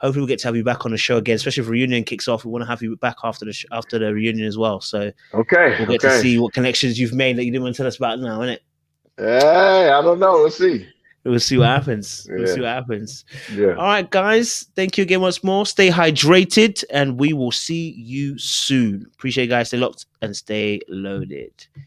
hopefully we'll get to have you back on the show again, especially if reunion kicks off. We want to have you back after after the reunion as well. So Okay, we'll get to okay. see what connections you've made that you didn't want to tell us about now, innit? Hey, I don't know. Let's see. We'll see what happens. We'll see Yeah, what happens. yeah. All right, guys. Thank you again once more. Stay hydrated, and we will see you soon. Appreciate you guys. Stay locked and stay loaded.